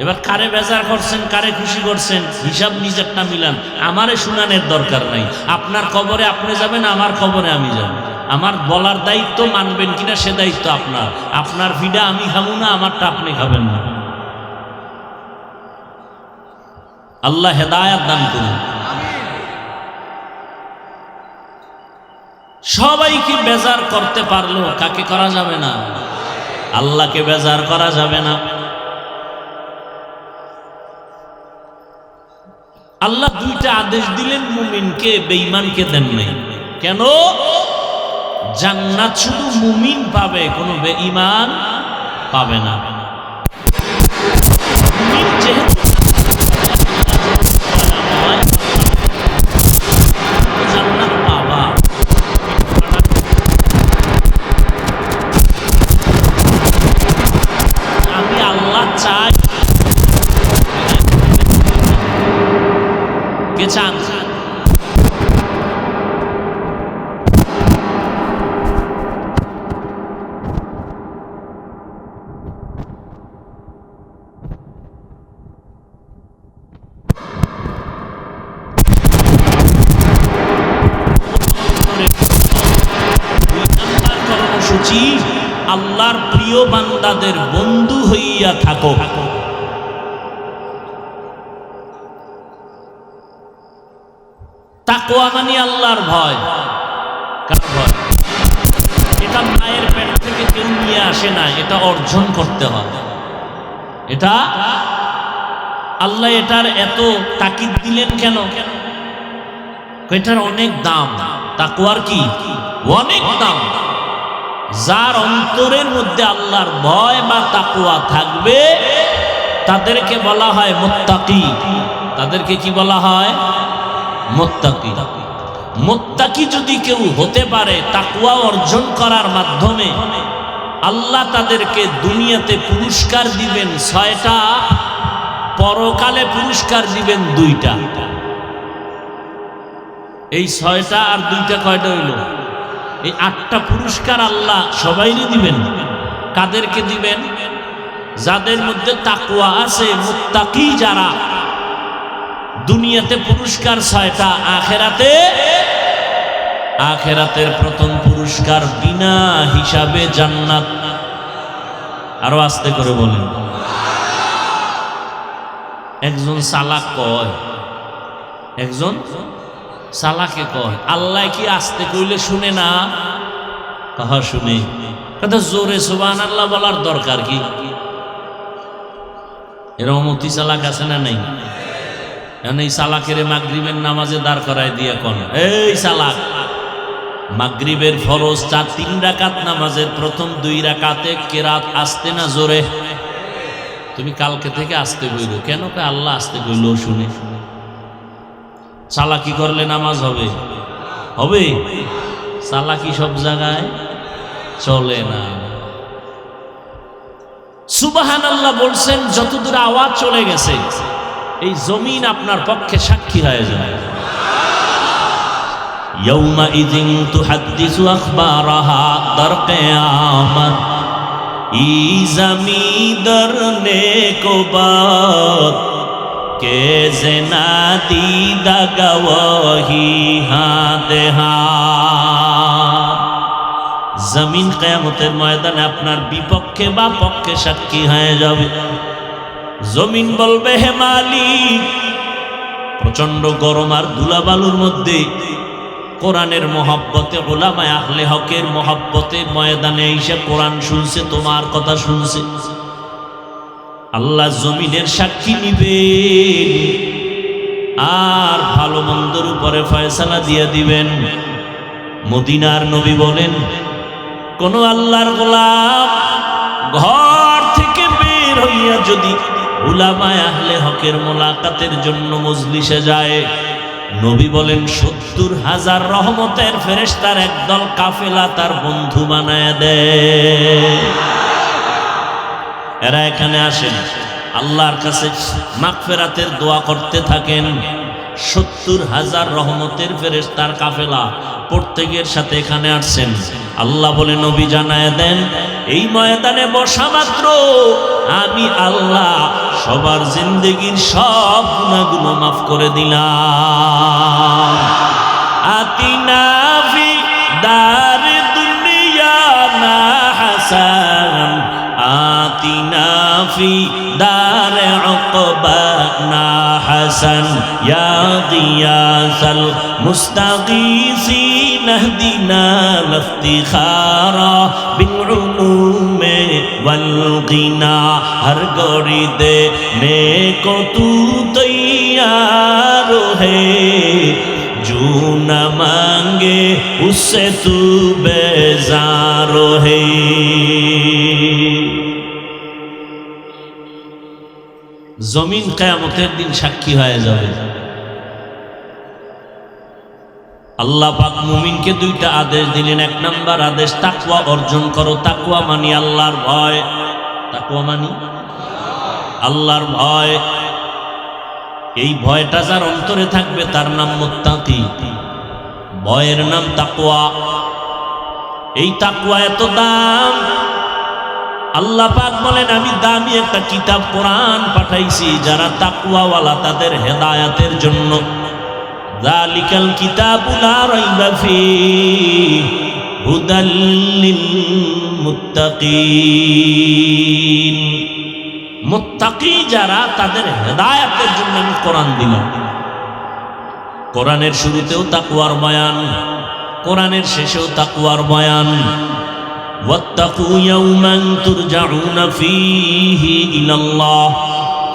[SPEAKER 1] এবার কারে বেজার করছেন, কারে খুশি করছেন, হিসাব নিজেরটা মিলান। আমারে শুনানোর দরকার নাই। আপনার কবরে আপনি যাবেন, আমার কবরে আমি যাব। আমার বলার দায়িত্ব, মানবেন কিনা সে দায়িত্ব আপনার। আপনার ভিডা আমি খাবো না, আমারটা আপনি খাবেন না। আল্লাহ হেদায়াত দান করুন। সবাইকে বেজার করতে পারলো, কাকে করা যাবে না? আল্লাহকে বেজার করা যাবে না। আল্লাহ দুইটা আদেশ দিলেন মুমিনকে, বেঈমানকে দেন নাই। কেন? জান্নাত শুধু মুমিন পাবে, কোনো বেঈমান পাবে না। মুমিন যেহেতু জান্নাত পাবা। আমি আল্লাহ চাই, কে চান? কর্মসূচি, আল্লাহর প্রিয় বান্দাদের বন্ধু হইয়া থাকো। তাকওয়া মানে আল্লাহর ভয়। কার ভয়? এটা মায়ের পেট থেকে কেউ নিয়ে আসে না, এটা অর্জন করতে হয়। এটা আল্লাহ এটার এত তাকিদ দিলেন কেন? এটার অনেক দাম। তাকওয়ার কি অনেক দাম। যার অন্তরের মধ্যে আল্লাহর ভয় বা তাকওয়া থাকবে তাদেরকে বলা হয় মুত্তাকি। তাদেরকে কি বলা হয়? মুত্তাকি। মুত্তাকি যদি কেউ হতে পারে তাকওয়া অর্জন করার মাধ্যমে, আল্লাহ তাদেরকে দুনিয়াতে পুরস্কার দিবেন 6টা, পরকালে পুরস্কার দিবেন 2টা। এই 6টা আর 2টা কয়টা হইল? এই 8টা পুরস্কার আল্লাহ সবাইকে দিবেন। কাদেরকে দিবেন? যাদের মধ্যে তাকওয়া আছে, মুত্তাকি যারা। দুনিয়াতে পুরস্কার 6টা, আখেরাতের প্রথম পুরস্কার বিনা হিসাবে জান্নাত। আরো আস্তে করে বলেন। একজন সালাক কয়, একজন সালাকে কয়, আল্লাহ কি আস্তে কইলে শুনে না? কাহা শুনে। কথা জোরে সুবহানাল্লাহ বলার দরকার কি? এরকম অতি চালাক আছে না নাই? এই সালাকের মাগরিবের নামাজে দাঁড় করায় দিয়ে কোন, এই সালাক, মাগরিবের ফরজ 3 রাকাত নামাজের প্রথম 2 রাকাতে কেরাত আস্তে না জোরে? তুমি কালকে থেকে আস্তে কইলো কেন? আল্লাহ আস্তে কইলো শুনে। চালাকি করলে নামাজ হবে? হবে? চালাকি সব জায়গায় চলে না। সুবহানাল্লাহ বলছেন, যতদূর আওয়াজ চলে গেছে এই জমিন আপনার পক্ষে সাক্ষী হয়ে যায়। ইয়াউমা ইযিন তুহাদ্দিসু আখবারাহা, দার কিয়ামত ই জমিদার নেকো বাত কে জেনা দিদা গওয়াহি হাতে হাত। জমিন কিয়ামতের ময়দানে আপনার বিপক্ষে বা পক্ষে সাক্ষী হয়ে যাবে। জমিন বলবে, হে মালিক, প্রচন্ড গরম আর ধুলাবালুর মধ্যে কোরআনের মহব্বতে, উলামায়ে আহলে হকের মহব্বতে ময়দানে এসে কোরআন শুনছে, তোমার কথা শুনছে। আল্লাহ জমিনের সাক্ষী নিবেন আর ভালো মন্দর উপরে ফয়সালা দিয়ে দিবেন। মদিনার নবী বলেন, কোন আল্লাহর গোলাম ঘর থেকে বের হইয়া যদি উলামায়ে আহলে হকের মোলাকাতের জন্য মজলিসে যায়, নবী বলেন ৭০,০০০ রহমতের ফেরেশতার একদল কাফেলা তার বন্ধু বানায় দেয়। এরা এখানে আসেন, আল্লাহর কাছে মাগফিরাতের দোয়া করতে থাকেন। ৭০,০০০ রহমতের ফেরেশতার কাফেলা প্রত্যেকের সাথে এখানে আসছেন। আল্লাহ বলে, নবী জানায় দেন, এই ময়দানে বসা মাত্র আমি আল্লাহ সবার জিন্দেগির সব গুনাহগুলো মাফ করে দিলাম। আতিনা ফি দার দুনিয়া না হাসান, আতিনা ফি দার উকবানা হাসান, ইয়া গিয়াসাল মুস্তাগীসিন ইহদিনা লিফতিখারা বিল উলুমে ওয়াল গিনা। हर गौरी देने को तू तैयार है, जो न मांगे उससे तू बेजार है। জমিন কিয়ামতের দিন সাক্ষী হয়ে যাবে। আল্লাহ পাক মুমিনকে দুইটা আদেশ দিলেন। এক নাম্বার আদেশ, তাকওয়া অর্জন করো। তাকওয়া মানি আল্লাহর ভয়। তাকওয়া মানি আল্লাহর ভয়। এই ভয়টা যার অন্তরে থাকবে তার নাম মুত্তাকি। ভয়ের নাম তাকওয়া। এই তাকওয়া এত দাম, আল্লাহ পাক বলেন, আমি দামি একটা কিতাব কোরআন পাঠাইছি যারা তাকওয়াওয়ালা তাদের হেদায়েতের জন্য। যালিকাল কিতাবু লা রাইবা ফীহি হুদাল লিল মুত্তাকিন। মুত্তাকি যারা, তাদের হেদায়েতের জন্য আমি কোরআন দিলাম। কোরআনের শুরুতেও তাকওয়ার বয়ান, কোরআনের শেষেও তাকওয়ার বয়ান। ওয়াত্তাকু ইয়াওমান তুরজাউনা ফীহি ইলাল্লাহ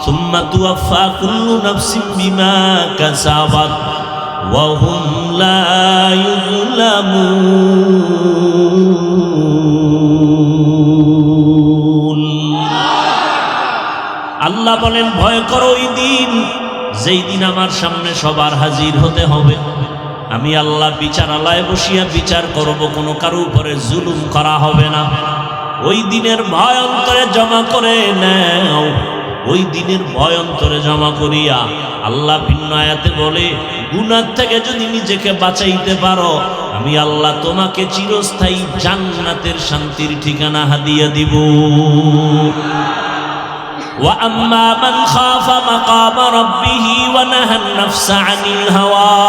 [SPEAKER 1] সুম্মা তুওয়াফা কুল্লু নাফসিন বিমা কাসাবাত ওয়া হুম লা ইউযলামুন। আল্লাহ বলেন, ভয় করো ওই দিন, যেই দিন আমার সামনে সবার হাজির হতে হবে। আমি আল্লাহ বিচারালয়ে বসিয়া বিচার করব, কোনো কারো উপরে জুলুম করা হবে না। ওই দিনের ভয় অন্তরে জমা করে নাও। ওই দিনের ভয় অন্তরে জমা করিয়া আল্লাহ ভিন্ন আয়াতে বলে, গুনাহ থেকে যদি নিজেকে বাঁচাইতে পারো, আমি আল্লাহ তোমাকে চিরস্থায়ী জান্নাতের শান্তির ঠিকানা হাদিয়া দিব। وأما من خاف مقام ربه ونهى النفس عن الهوى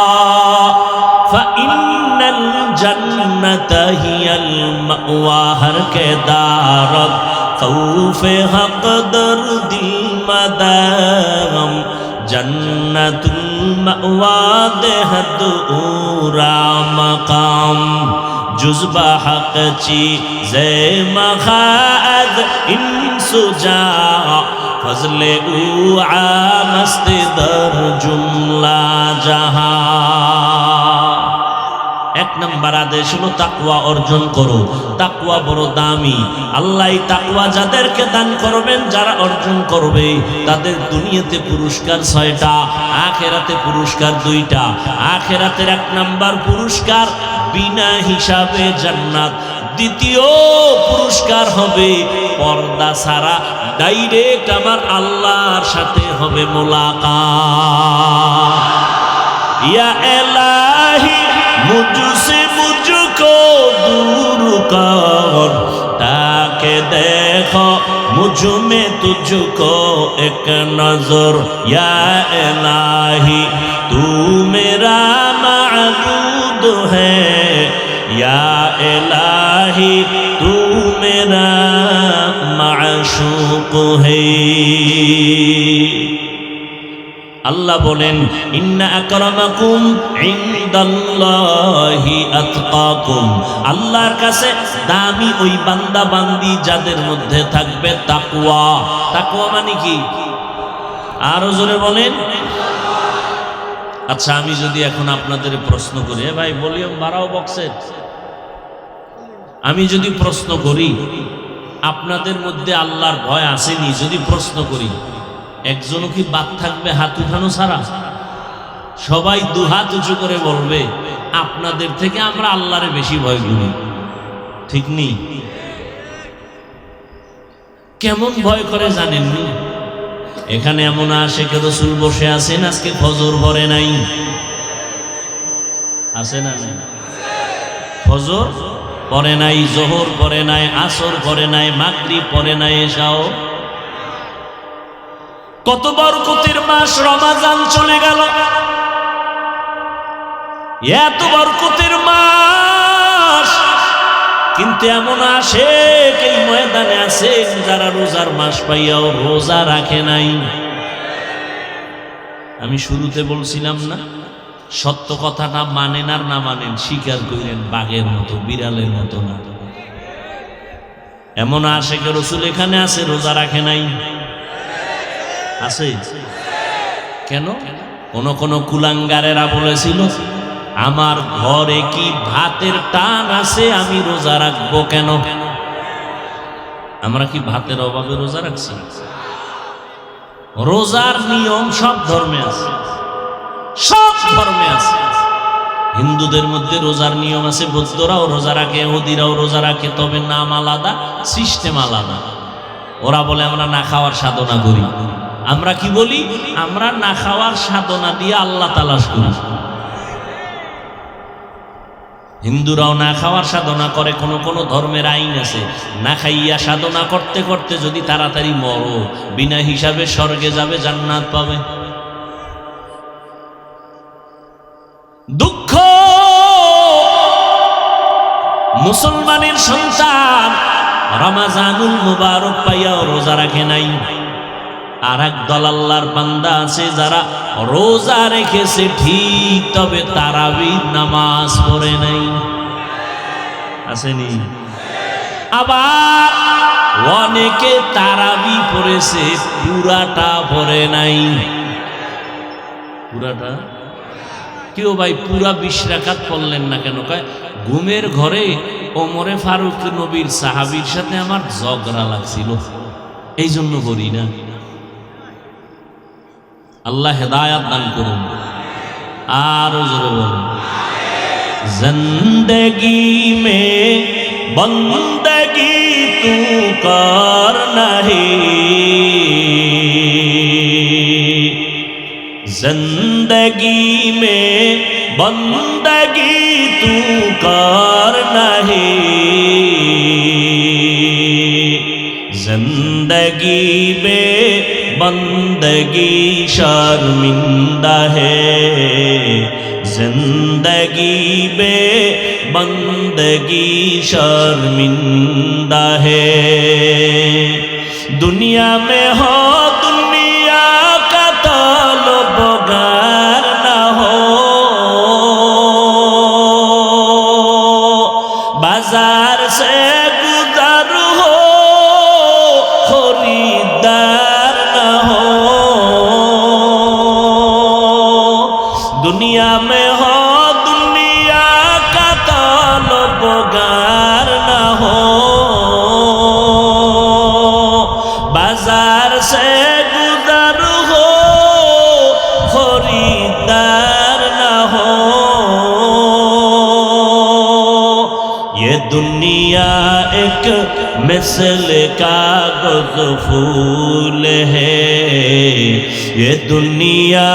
[SPEAKER 1] فإن الجنة هي المأوى। हर के दारत खौफ हक दर दिल मदाम जन्नतुल मअवा देहद उरा मकाम जुज़्बा हक चीज़े मखाद इंसुजा फजले उ आमस्त दर जुमला जहां। এক নম্বর আদেশ হলো তাকওয়া অর্জন করো। তাকওয়া বড় দামি। আল্লাহ তাকওয়া যাদেরকে দান করবেন, যারা অর্জন করবে, তাদের দুনিয়াতে পুরস্কার ৬টা, আখিরাতে পুরস্কার ২টা। আখিরাতের ১ নম্বর পুরস্কার বিনা হিসাবে জান্নাত। দ্বিতীয় পুরস্কার হবে পর্দা ছাড়া ডাইরেক্ট আমার আল্লাহর সাথে হবে মোলাকাত। ইয়া ইলাহি মুঝসে মুঝকো দূর কর, তাকে দেখ देखो मुझ में तुझको एक नजर या इलाही तू मेरा माबूद है या इलाही तू मेरा माशूक है। আল্লাহ বলেন ইন্না আকরামাকুম ইনদাল্লাহি আতকাকুম, আল্লাহর কাছে দামি ওই বান্দা বান্দি যাদের মধ্যে থাকবে তাকওয়া। তাকওয়া মানে কি? আরো জোরে বলেন। আচ্ছা, আমি যদি এখন আপনাদের প্রশ্ন করি, ভাই ভলিউম বাড়াও বক্সের, আমি যদি প্রশ্ন করি আপনাদের মধ্যে আল্লাহর ভয় আসেনি, যদি প্রশ্ন করি একজনও কি বাদ থাকবে হাত উঠানো ছাড়া? সবাই দুহাত উঁচু করে বলবে আপনাদের থেকে আমরা আল্লাহরে বেশি ভয় করি। ঠিক নেই? কেমন ভয় করে জানেননি? এখানে এমন আশিকে রাসূল বসে আছেন, আজকে ফজর পড়ে নাই, আছে না? ফজর পড়ে নাই, জোহর পড়ে নাই, আসর পড়ে নাই, মাগরিব পড়ে নাই, এশাও। কত বরকতের মাস রমজান চলে গেল, এত বরকতের মাস, কিন্তু এমন আসে এই ময়দানে আছে যারা রোজার মাস পাইয়াও রোজা রাখে নাই। আমি শুরুতে বলছিলাম না, সত্য কথাটা মানেন আর না মানেন স্বীকার করেন, বাঘের মতো বিড়ালের মতো না। এমন আশিকে রাসূল এখানে আছে রোজা রাখে নাই, আছে কেন? কোন কুলাঙ্গারেরা বলেছিল আমার ঘরে কি ভাতের টান আছে, আমি রোজা রাখবো কেন? আমরা কি ভাতের অভাবে রোজা রাখছি? রোজার নিয়ম সব ধর্মে আছে, সব ধর্মে আছে। হিন্দুদের মধ্যে রোজার নিয়ম আছে, বৌদ্ধরাও রোজা রাখে, ইহুদিরাও রোজা রাখে, তবে নাম আলাদা, সিস্টেম আলাদা। ওরা বলে আমরা না খাওয়ার সাধনা করি, আমরা কি বলি? আমরা না খাওয়ার সাধনা দিয়ে আল্লাহ তালাশ করি। হিন্দুরাও না খাওয়ার সাধনা করে, কোন ধর্মের আইন আছে না খাইয়া সাধনা করতে করতে যদি তাড়াতাড়ি মরো বিনা হিসাবে স্বর্গে যাবে, জান্নাত পাবে। দুঃখ মুসলমানের সন্তান রমজানুল মুবারক পাইয়াও রোজা রাখে নাই। আর এক দল আল্লাহর বান্দা আছে যারা রোজা রেখেছে ঠিক, তবে তারাবির নামাজ পড়ে নাই, আসেনি? আবার অনেকে তারাবি পড়েছে পুরাটা পড়ে নাই। পুরাটা কেউ ভাই পুরা 20 রাকাত পড়লেন না কেন? কয় ঘুমের ঘরে ওমরে ফারুক নবীর সাহাবীর সাথে আমার ঝগড়া লাগছিল, এই জন্য করি না। আল্লাহ হেদায়াত দান করুন। আর জোরে বলুন, জিন্দেগি মে বন্দগি তু কর নাহি, জিন্দেগি মে বন্দগি তু কর নাহি, जिंदगी में बंदगी शर्मिंदा है, जिंदगी में बंदगी शर्मिंदा है। दुनिया में हो दुनिया का तलबगार ना हो, बाजार से गुजर हो खरीदार ना हो। दुनिया में हो दुनिया का तलबगार ना हो, बाजार से गुजर हो खरीदार ना हो। ये दुनिया एक मिसल कागज फूल है, ये दुनिया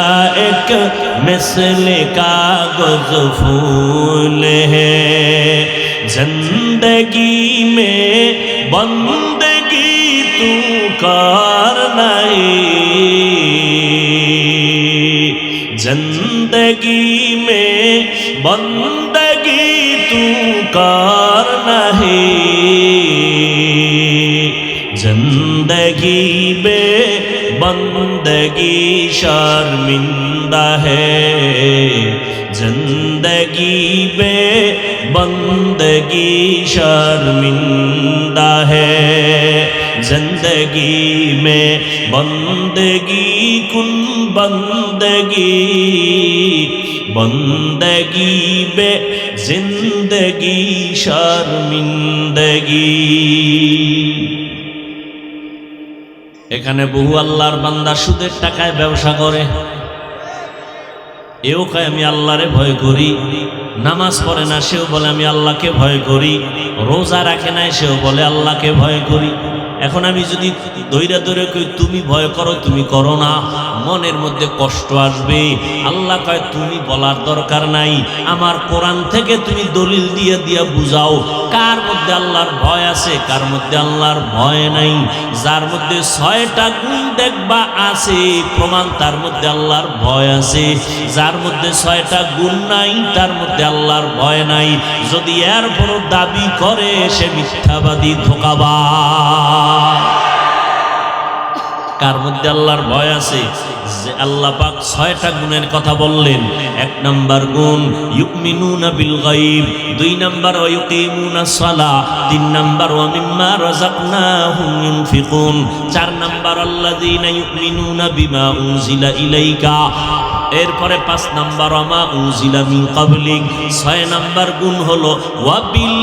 [SPEAKER 1] एक मिसल कागज फूल है। जिंदगी में बंदगी जिंदगी में बंदगी तू करना है, जिंदगी में बंदगी शर्मिंदा है, जिंदगी में बंदगी शर्मिंदा है, जिंदगी में बंदगी कुन बंदगी, बंदगी बे जिंदगी शर्मिंदगी। এখানে বহু আল্লাহর বান্দা সুদের টাকায় ব্যবসা করে, এও কয় আমি আল্লাহরে ভয় করি, নামাজ পড়ে না সেও বলে আমি আল্লাহকে ভয় করি, রোজা রাখে না সেও বলে আল্লাহকে ভয় করি। এখন আমি যদি দৈরা দৈরা কই তুমি ভয় করো, তুমি করো না, মনের মধ্যে কষ্ট আসবে। আল্লাহ কয় তুমি বলার দরকার নাই, আমার কোরআন থেকে তুমি দলিল দিয়ে দিয়া বুঝাও কার মধ্যে আল্লাহর ভয় আছে, কার মধ্যে আল্লাহর ভয় নাই। যার মধ্যে 6টা গুণ দেখবা আছে প্রমাণ তার মধ্যে আল্লাহর ভয় আছে, যার মধ্যে 6টা গুণ নাই তার মধ্যে আল্লাহর ভয় নাই। যদি এর বড় দাবি করে সে মিথ্যাবাদী, ধোঁকাবাজ। কার মধ্যে আল্লাহর ভয় আছে? যে আল্লাহ পাক 6টা গুণের কথা বললেন। 1 নাম্বার গুণ ইউমিনুনা বিল গায়ব, 2 নাম্বার ওয়ায়ুকিমুনাস সালাহ, 3 নাম্বার ওয়া মিম্মা রাযাকনাহুম ইউনফিকুন, 4 নাম্বার আল্লাযীনা ইউমিনুনা বিমা উনজিলা ইলাইকা, এরপরে 5 নাম্বার আমা উনজিলা মিন ক্বাবলিক। 6 নাম্বার গুণ হলো ওয়া বিল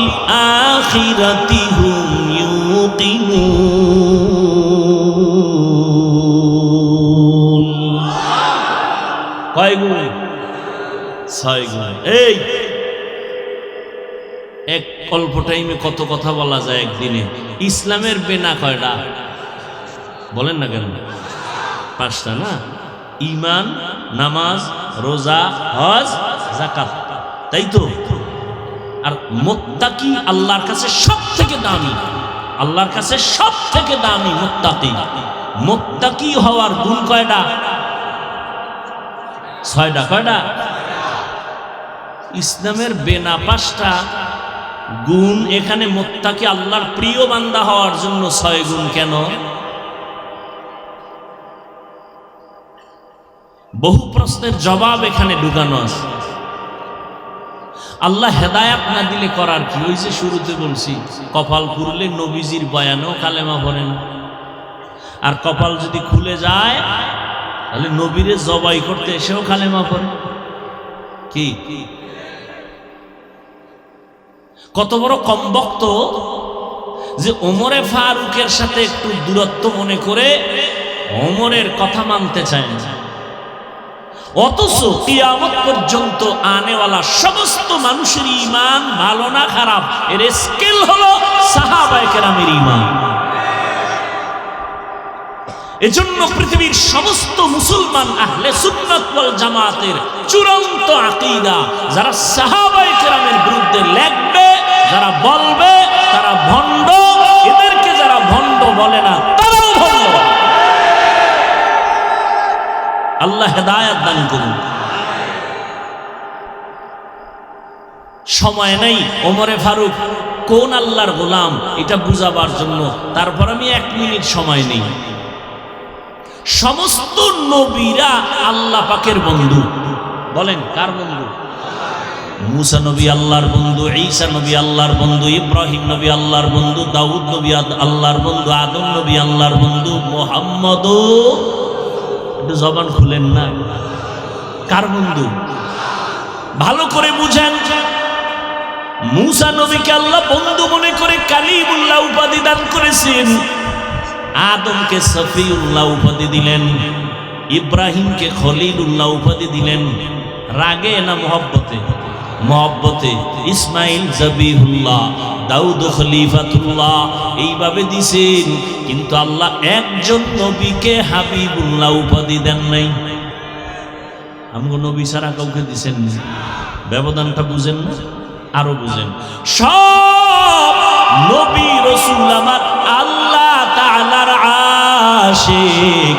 [SPEAKER 1] আখিরাতি হুম ইউকিনুন। কয় গুণ? 6 গুণ। এই এক অল্প টাইমে কত কথা বলা যায় একদিনে। ইসলামের বেনা কয়টা বলেন না কেন? 5টা না? ঈমান, নামাজ, রোজা, হজ, যাকাত, তাই তো? আর মুত্তাকি আল্লাহর কাছে সবথেকে দামি, আল্লাহর কাছে সবথেকে দামি মুত্তাকি। মুত্তাকি হওয়ার গুণ কয়টা? 6টা। কয়টা? ইসলামের বেনা 5টা গুণ। এখানে মুত্তাকি আল্লাহর প্রিয় বান্দা হওয়ার জন্য 6 গুণ কেন? বহু প্রশ্নের জবাব এখানে ঢুকানো আছে। আল্লাহ হেদায়াত না দিলে করার কি? ওই যে শুরুতে বলছি, কপাল খুললে নবীজির বয়ানেও কালেমা পড়েন, আর কপাল যদি খুলে যায় তাহলে নবীরে জবাই করতে এসেও কালেমা পড়ে। কি কত বড় কমবক্ত যে ওমরে ফারুকের সাথে একটু দূরত্ব মনে করে ওমরের কথা মানতে চায় না, অথচ কিয়ামত পর্যন্ত আনেওয়ালা সমস্ত মানুষের ঈমান ভালো না খারাপ এর স্কেল হলো সাহাবায়ে কেরামের ঈমান। এজন্য পৃথিবীর সমস্ত মুসলমান আহলে সুন্নাত ওয়াল জামাতের চূড়ান্ত আকীদা, যারা সাহাবায়ে কেরামের বিরুদ্ধে লেখবে, যারা বলবে তারা ভণ্ড, এদেরকে যারা ভণ্ড বলে না তারাও ভণ্ড। আল্লাহ হেদায়াত দান করুন। সময় নাই ওমরে ফারুক কোন আল্লাহর গোলাম এটা বুঝাবার জন্য, তারপর আমি 1 মিনিট সময় নেই। সমস্ত নবীরা আল্লাহ পাকের বন্ধু। বলেন কার বন্ধু? মুসা নবী আল্লাহর বন্ধু, ঈসা নবী আল্লাহর বন্ধু, ইব্রাহিম নবী আল্লাহর বন্ধু, দাউদ নবী আল্লাহর বন্ধু, আদম নবী আল্লাহর বন্ধু, মুহাম্মদও, একটু জবান খুলেন না, কার বন্ধু? ভালো করে বুঝেন। মুসা নবীকে আল্লাহ বন্ধু মনে করে কালিমুল্লাহ উপাধি দান করেছেন, আদমকে সফিউল্লাহ উপাধি দিলেন, ইব্রাহিমকে খলিলুল্লাহ উপাধি দিলেন। রাগে না মহব্বতে? মহব্বতে। ইসমাইল জবিহুল্লাহ, দাউদ খলিফাতুল্লাহ, এইভাবে দিছেন। কিন্তু আল্লাহ একজন নবীকে হাবিবুল্লাহ উপাধি দেন নাই। আমগো নবী ছাড়া কাউকে দিছেন না। ব্যবধানটা বুঝেন না? আরো বুঝেন। সব নবী রাসূল আমার আল্লাহ তাআলার আশিক,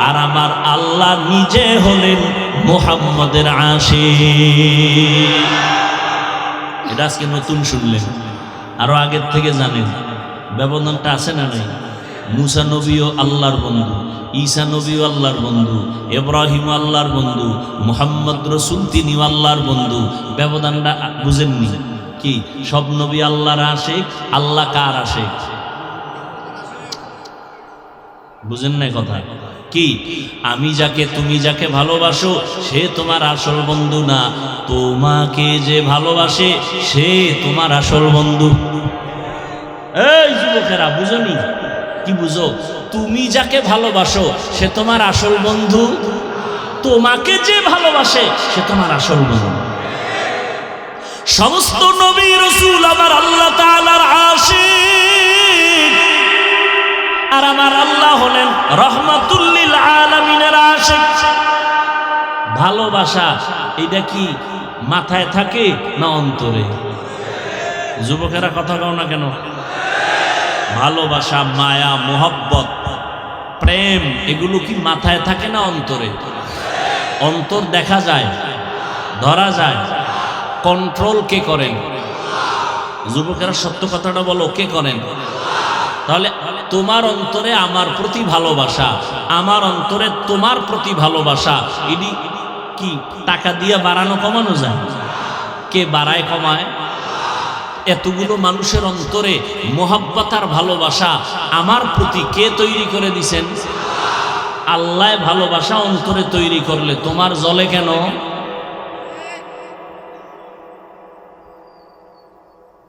[SPEAKER 1] আর আমার আল্লাহ নিজে হলেন মুহাম্মদের আশিক। এটা আজকে নতুন শুনলেন, আরো আগের থেকে জানেন। ব্যবধানটা আছে না নাই? মুসা নবীও আল্লাহর বন্ধু, ঈসা নবীও আল্লাহর বন্ধু, ইব্রাহিম আল্লাহর বন্ধু, মুহাম্মদ রসুল তিনিও আল্লাহর বন্ধু। ব্যবধানটা বুঝেননি কি? সব নবী আল্লাহর আশিক, আল্লাহ কার আশিক? বুঝেন নাই কথা কি? আমি যাকে, তুমি যাকে ভালোবাসো সে তোমার আসল বন্ধু না, তোমাকে যে ভালোবাসে সে তোমার আসল বন্ধু। এই যুবকেরা বুঝনি কি? বুঝো, তুমি যাকে ভালোবাসো সে তোমার আসল বন্ধু, তোমাকে যে ভালোবাসে সে তোমার আসল বন্ধু। সমস্ত নবী রাসূল আমার আল্লাহ তাআলার আশিক, আর আমার আল্লাহ হলেন রহমাতুল লিল আলামিনের আশিক। ভালোবাসা এটা কি মাথায় থাকে না অন্তরে? যুবকেরা কথা কও না কেন? ভালোবাসা, মায়া, মোহব্বত, প্রেম এগুলো কি মাথায় থাকে না অন্তরে? অন্তর দেখা যায়, ধরা যায়, কন্ট্রোল কে করেন? যুবকেরা সত্য কথাটা বলো, কে করেন? তাহলে তোমার অন্তরে আমার প্রতি ভালোবাসা, আমার অন্তরে তোমার প্রতি ভালোবাসা, এটি কি টাকা দিয়ে বাড়ানো কমানো যায়? কে বাড়ায় কমায়? এতগুলো মানুষের অন্তরে মোহাব্বত আর ভালোবাসা আমার প্রতি কে তৈরি করে দিছেন? আল্লাহ ভালোবাসা অন্তরে তৈরি করলে তোমার জ্বলে কেন?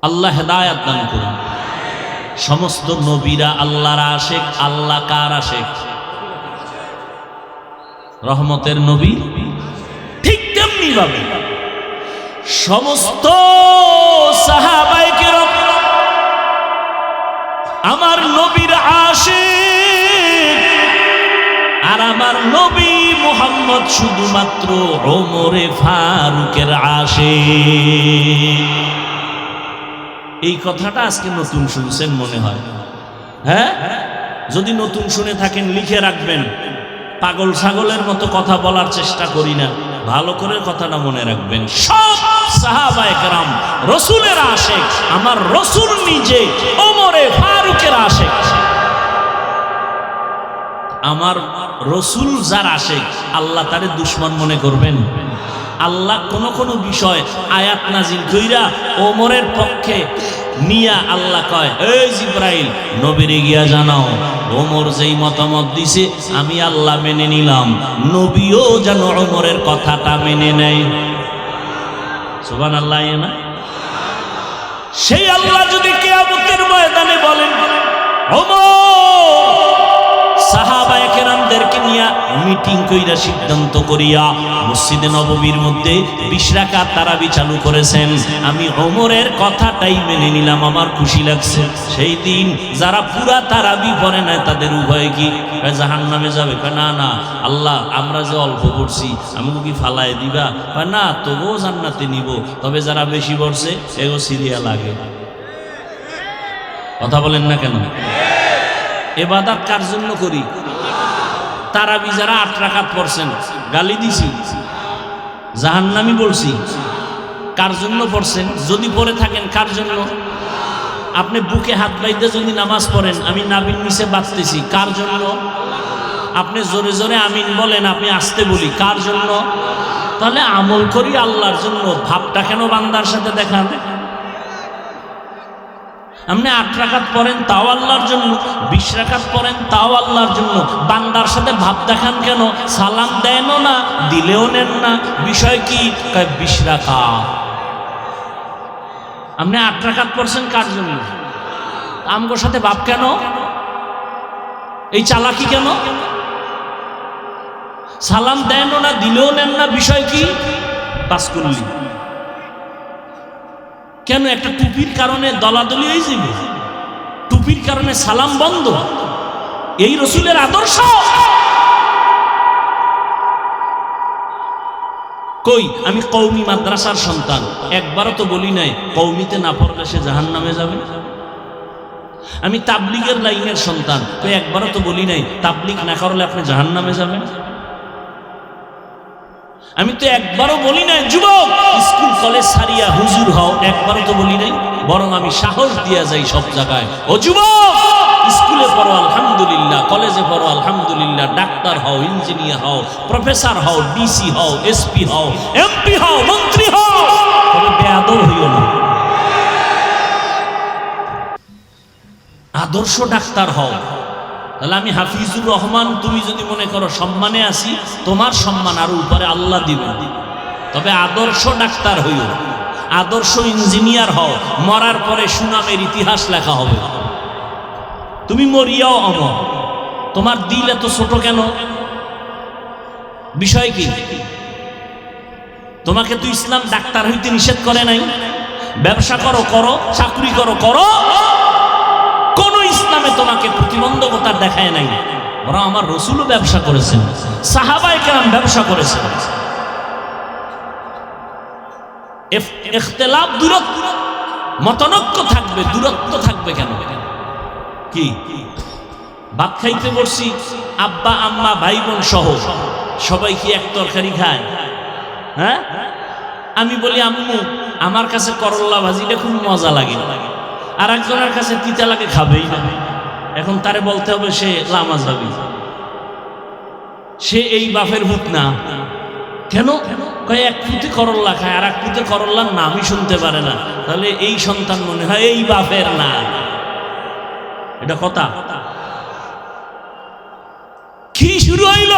[SPEAKER 1] আল্লাহ হেদায়েত দান করুন। সমস্ত নবীরা আল্লাহর আশিক। আল্লাহ কার আশিক? রহমতের নবী। ঠিক তেমনি ভাবে সমস্ত সাহাবায়ে কেরাম আমার নবীর আশিক, আর আমার নবী মুহাম্মদ শুধুমাত্র ওমরে ফারুকের আশিক। এই কথাটা আজকে নতুন শুনছেন মনে হয়, হ্যাঁ? যদি নতুন শুনে থাকেন লিখে রাখবেন। পাগল ছাগলের মতো কথা বলার চেষ্টা করি না, ভালো করে কথাটা মনে রাখবেন। সব সাহাবায়ে কেরাম রসুলের আশিক, আমার রসুল নিজে ওমরে ফারুকের আশিক। আমার রসুল যার আশিক আল্লাহ তারে দুশমন মনে করবেন? আল্লাহ কোন কোন বিষয় আয়াত নাজিল কইরা ওমরের পক্ষে নিয়া আল্লাহ কয়, এই জিবরাইল নবীরে গিয়া জানাও ওমর যেই মতামত দিছে আমি আল্লাহ মেনে নিলাম, নবীও যেন ওমরের কথাটা মেনে নেয়। সুবহানাল্লাহ। না সেই আল্লাহ যদি কিয়ামতের ময়দানে বলেন ওমর সাহাবায়ে কেরামদেরকে নিয়া মিটিং কইরা সিদ্ধান্ত করিয়া মসজিদে নববীর মধ্যে 20 রাকাত তারাবি চালু করেছেন, আমি ওমরের কথাটাই মেনে নিলাম, আমার খুশি লাগছে। সেই দিন যারা পুরা তারাবি পড়ে না তাদের উভয় কি জাহান্নামে যাবে? না না আল্লাহ, আমরা যে অল্প পড়ছি আমাকে কি ফালায় দিবা? না, তবুও জান্নাতে নিব, তবে যারা বেশি পড়ছে এগো সিরিয়াল আগে। কথা বলেন না কেন? ইবাদত কার জন্য করি? তারাবি যারা 8 রাকাত পড়ছেন গালি দিছি, জাহান্নামী বলছি, কার জন্য পড়ছেন? যদি পড়ে থাকেন কার জন্য? আপনি বুকে হাত বাইতে যদি নামাজ পড়েন, আমি নাবির নিচে বাঁচতেছি, কার জন্য? আপনি জোরে জোরে আমিন বলেন, আপনি আস্তে বলি, কার জন্য? তাহলে আমল করি আল্লাহর জন্য, ভাবটা কেন বান্দার সাথে দেখান? আপনি 8 রাকাত পড়েন তাও আল্লাহর জন্য, 20 রাকাত পড়েন তাও আল্লাহর জন্য, বান্দার সাথে ভাব দেখান কেন? সালাম দেন না, দিলেও নেন না, বিষয় কি? 20 রাকাত। আপনি 8 রাকাত পড়ছেন কার জন্য? আমগোর সাথে ভাব কেন? এই চালাকি কেন? সালাম দেন না, দিলেও নেন না, বিষয় কি? পাস করলি কেন? একটা টুপির কারণে দলাদলি হয়ে যাবে? টুপির কারণে সালাম বন্ধ? এই রসুলের আদর্শ? কই আমি কওমি মাদ্রাসার সন্তান, একবারও তো বলি নাই কওমিতে না পড়লে সে জাহান্নামে যাবে। আমি তাবলিগের লাইনের সন্তান, তো একবারও তো বলি নাই তাবলিগ না করলে আপনি জাহান্নামে যাবেন। আমি তো একবারও বলি নাই যুবক স্কুল কলেজ ছাড়িয়া হুজুর হও, একবারও তো বলি নাই, বরং আমি সাহস দিয়া যাই সব জায়গায়, ও যুবক স্কুলে পড়ো আলহামদুলিল্লাহ, কলেজে পড়ো আলহামদুলিল্লাহ, ডাক্তার হও, ইঞ্জিনিয়ার হও, প্রফেসর হও, ডিসি হও, এসপি হও, এমপি হও, মন্ত্রী হও, তবে বেয়াদব হইও না। আদর্শ ডাক্তার হও। তাহলে আমি হাফিজুর রহমান, তুমি যদি মনে করো সম্মানে আছি, তোমার সম্মান আরো উপরে আল্লাহ দিবেন। তবে আদর্শ ডাক্তার হইও, আদর্শ ইঞ্জিনিয়ার হও, মরার পরে সুনামের ইতিহাস লেখা হবে। তুমি মরিয়াও অমর, তোমার দিল এত ছোট কেন? বিষয় কি? তোমাকে তো ইসলাম ডাক্তার হইতে নিষেধ করে নাই। ব্যবসা করো করো, চাকরি করো করো, কোন ইসলামে তোমাকে প্রতিবন্ধকতা দেখায় নাই। বরং আমার রসুলও ব্যবসা করেছেন, সাহাবায়ে কেরাম ব্যবসা করেছেন। ইখতিলাফ দূরত্ব, মতনৈক্য থাকবে, দূরত্ব থাকবে কেন? কি ভাত খাইতে বসছি, আব্বা আম্মা ভাই বোন সহ সবাই কি এক তরকারি খায়? হ্যাঁ, আমি বলি আম্মু আমার কাছে করল্লা ভাজিটা খুব মজা লাগে, আর একজনের কাছে তিতা লাগে, খাবেই না। এখন তারে বলতে হবে সে লামাজাবি, সে এই বাপের ভূত না। কেন? কয় এক পুঁতে করল্লা খায়, আর এক পুঁতে করল্লার নামই শুনতে পারে না। তাহলে এই সন্তান মনে হয় এই বাপের না। এটা কথা। কি শুরু হইল?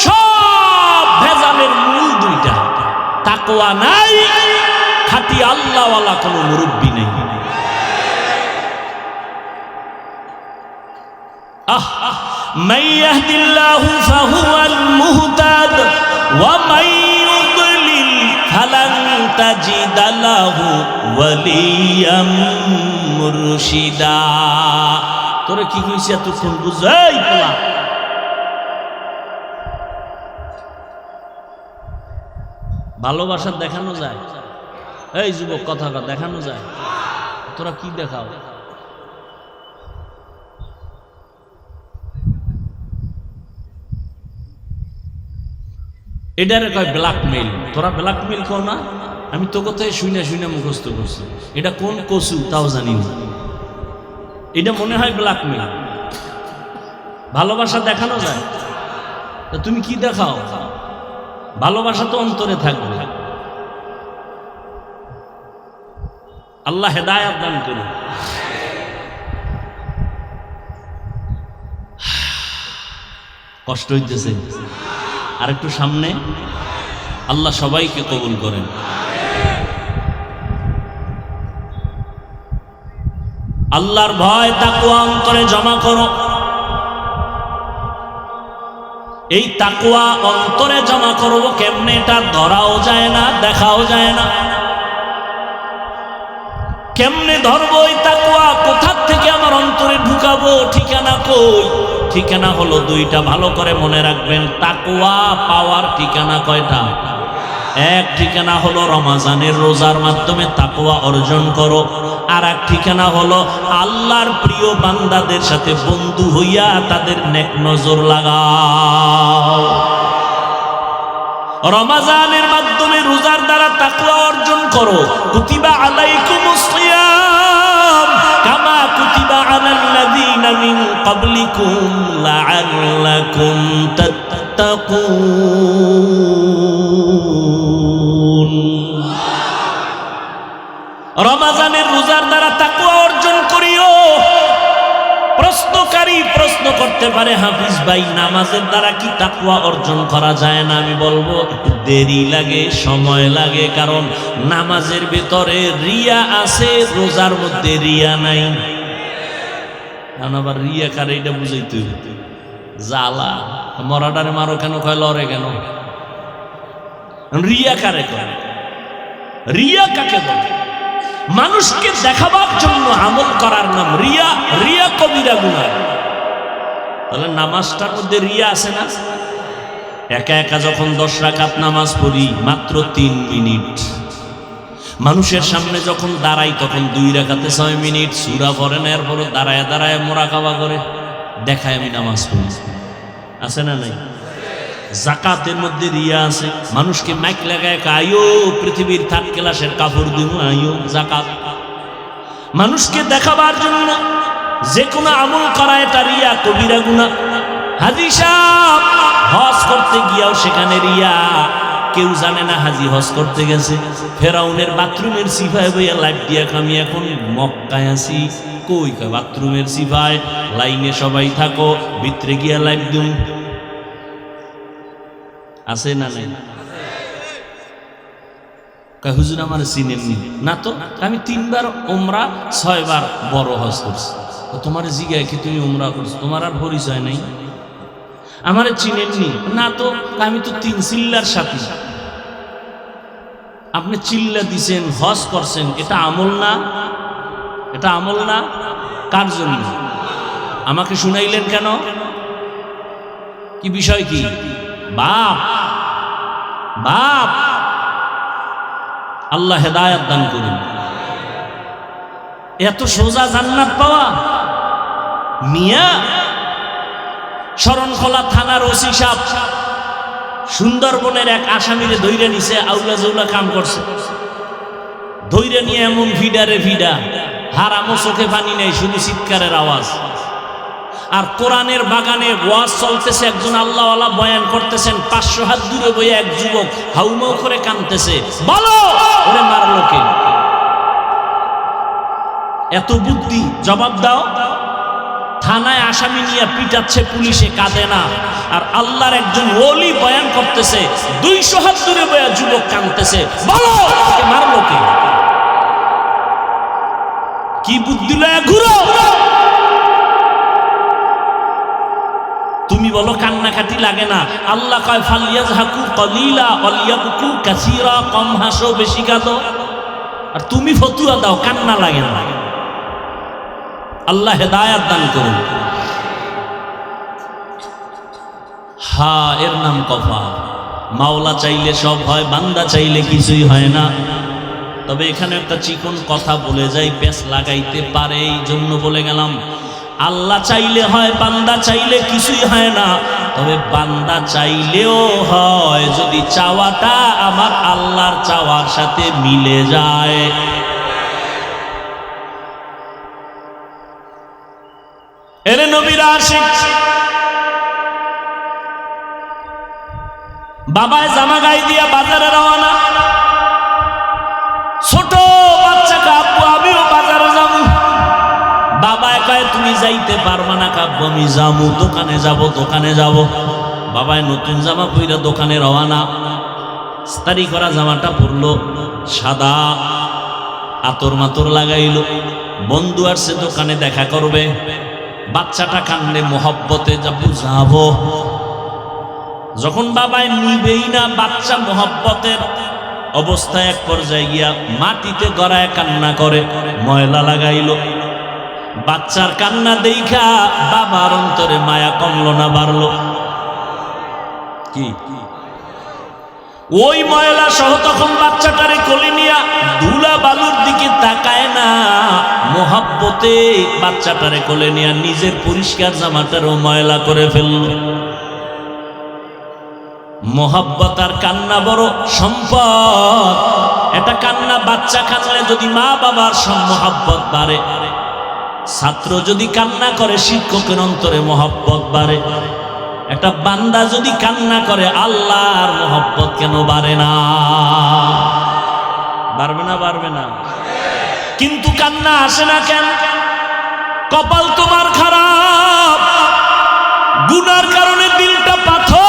[SPEAKER 1] সব ভেজালের মূল দুইটা, তাকওয়া নাই, খাঁটি আল্লাহওয়ালা কোনো মুরব্বী নেই। من يهد الله فهو المهتد ومن يضلل فلن تجد له وليا مرشدا। তোরে কি কইছি এতক্ষণ বুঝাই পোলা? ভালোবাসা দেখানো যায়? এই যুবক কথা দেখানো যায়? তোরা কি দেখাও? এটারে কয় ব্ল্যাকমেইল। তোরা ব্ল্যাকমেইল কর না? আমি তো কোথায় শুনে শুনে মুখস্থ করছি। এটা কোন কসু তাও জানি না, এটা মনে হয় ব্ল্যাকমেইল। ভালোবাসা দেখানো যায়? তা তুমি কি দেখাও? ভালোবাসা তো অন্তরে থাকবে। আল্লাহ হেদায়েত দান করুন। কষ্ট হইতেছে, আর একটু সামনে। আল্লাহ সবাইকে কবুল করেন। আল্লাহর ভয় তাকওয়া অন্তরে জমা করো। এই তাকওয়া অন্তরে জমা করব কেমনে? এটা ধরাও যায় না, দেখাও যায় না। কেমনে ধরবো এই তাকওয়া? কোথা থেকে আমার অন্তরে ঢুকাবো? ঠিকানা কই? ঠিকানা হলো দুইটা, ভালো করে মনে রাখবেন। তাকওয়া পাওয়ার ঠিকানা কয়টা? এক ঠিকানা হলো রমজানের রোজার মাধ্যমে তাকওয়া অর্জন করো, আর এক ঠিকানা হলো আল্লাহর প্রিয় বান্দাদের সাথে বন্ধু হইয়া তাদের নেক নজর লাগাও। রমজানের মাধ্যমে রোজার দ্বারা তাকওয়া অর্জন করো। কুতিবা আলাইকুমুস সিয়াম কামা কুতিবা আলাল্লাযীনা মিন ক্বাবলিকুম লাআল্লাকুম তাত্তাকুন। রমজানের রোজার দ্বারা তাকওয়া অর্জন করিও। প্রশ্নকারী প্রশ্ন করতে পারে, হাফিজ ভাই নামাজের দ্বারা কি তাকওয়া অর্জন করা যায় না? আমি বলবো একটু দেরি লাগে, সময় লাগে, কারণ নামাজের ভিতরে রিয়া আছে, রোজার মধ্যে রিয়া নাই। কারণ আবার রিয়া কারে এটা বুঝাইতে জ্বালা। মরাটারে মারো কেন, কয় লড়ে কেন? রিয়া কারে করে? রিয়া কাকে বলে? মানুষকে দেখাবার জন্য আমল করার নাম রিয়া। রিয়া কবিরা গুনাহ। তাহলে নামাজটার মধ্যে রিয়া আছে না? একা একা যখন 10 রাকাত নামাজ পড়ি মাত্র 3 মিনিট, মানুষের সামনে যখন দাঁড়াই তখন 2 রাকাতে 6 মিনিট, সূরা পড়ে না, এরপর দাঁড়ায় দাঁড়ায় মোরাকাবা করে দেখায় আমি নামাজ পড়ি। আছে না নাই? জাকাতের মধ্যে রিয়া আছে। মানুষকে মাইক লাগায় আইও পৃথিবীর থার্ড ক্লাসের কাপড় দিব, আইও জাকাত। মানুষকে দেখাবার জন্য যে কোনো আমল করা এটা রিয়া, কবিরা গুনাহ। হাজী সাহেব হজ করতে গিয়াও সেখানে রিয়া, কেউ জানে না হাজী হজ করতে গেছে। ফেরাউনের বাথরুমের সিফায় বইয়া লাইট দিয়া আমি এখন মক্কায় আছি। কই বাথরুমের সিফায় লাইনে সবাই থাকো, ভিতরে গিয়া লাইট দিন আছে না নাই? হুজুর আমার চিনেননি না তো, আমি 3 বার উমরা 6 বার বড় হজ করছি। তোমার জিগায় কি তুমি উমরা করছো, তোমার আর পরিচয় নাই? আমারে চিনেননি না তো, আমি তো 3 চিল্লার সাথী। আপনি চিল্লা দিছেন, হজ করছেন, এটা আমল না? এটা আমল না? কার জন্য আমাকে শুনাইলেন কেন? কি বিষয় কি? বাপ বাপ আল্লাহ হেদায়েত দান করুন। এত সোজা জান্নাত পাওয়া? মিয়া শরণখোলা থানার ওসি সাহেব সুন্দরবনের এক আসামিরে ধইরে নিছে, আউলা জৌলা কাম করছে। ধইরে নিয়ে এমন ভিডারে ভিডা, হারামো চোখে পানি নেই, শুধু চিৎকারের আওয়াজ। আর কোরআনের বাগানে ওয়াজ চলতেছে, একজন আল্লাহওয়ালা বয়ান করতেছেন, 500 হাত দূরে বইয়ে এক যুবক হাউমাউ করে কাঁদতেছে। বলো ওরে মারলো কে? এত বুদ্ধি, জবাব দাও। থানায় আসামি নিয়ে পিটাচ্ছে পুলিশে, কাঁদে না। আর আল্লাহর একজন ওলি বয়ান করতেছে, 200 হাত দূরে বইয়া যুবক কাঁদতেছে। বলো ওকে মারলো কে? কি বুদ্ধি লয়ে ঘুরো? তুমি বলো কান্নাকাটি লাগে না? আল্লাহ কয় ফালিয়াজহাকু কলিলা ওয়ালিয়াবকু কাসীরা, কম হাসো বেশি কাঁদো। আর তুমি ফতুয়া দাও কান্না লাগে না। আল্লাহ হেদায়েত দান করুন। হ্যাঁ, এর নাম কফা। মাওলা চাইলে সব হয়, বান্দা চাইলে কিছুই হয় না। তবে এখানে একটা চিকন কথা বলে যাই, পেঁচ লাগাইতে পারে, এই জন্য বলে গেলাম। আল্লাহ চাইলে হয়, বান্দা চাইলে কিছুই হয় না। তবে বান্দা চাইলেও হয় যদি চাওয়াটা আমার আল্লাহর চাওয়ার সাথে মিলে যায়। এর নবীর আশিক বাবায় জামা গায়ে দিয়া বাজারে রওনা। ছোট বাচ্চাকে আব্বু আমিও বাজারে যাবো। বাবায় কয় তুমি যাইতে পারবা না কাব্বু, আমি যাবো, দোকানে যাব দোকানে যাব। বাবায় নতুন জামা পইরা দোকানে রওনা। ইস্তারি করা জামাটা পরলো, সাদা, আতর মাতর লাগাইলো। বন্ধু আসছে দোকানে দেখা করবে। বাচ্চাটা কান্দে, মোহব্বতে যাবো। যখন বাবায় নিবেই না, বাচ্চা মোহব্বতের অবস্থায় এক পর্যায়ে গিয়া মাটিতে গড়ায় কান্না করে, ময়লা লাগাইল। বাচ্চার কান্না দেইখা বাবার অন্তরে মায়া কমলো না বাড়লো? কি ওই ময়লা সহ তখন বাচ্চাটারে কোলে নিয়া ধুলা বালুর দিকে তাকায় না, মোহাব্বতে বাচ্চাটারে কোলে নিয়া নিজের পরিষ্কার জামাটারও ময়লা করে ফেলল। মোহাব্বত আর কান্না বড় সম্পদ। এটা কান্না বাচ্চা কাঁদলে যদি মা বাবার মোহাব্বত বাড়ে, ছাত্র যদি কান্না করে শিক্ষকের অন্তরে মোহাব্বত বাড়ে, একটা বান্দা যদি কান্না করে আল্লাহর মোহাব্বত কেন বাড়ে না? বাড়বে না? বাড়বে না? কিন্তু কান্না আসে না কেন? কপাল তোমার খারাপ, গুনার কারণে দিলটা পাথর।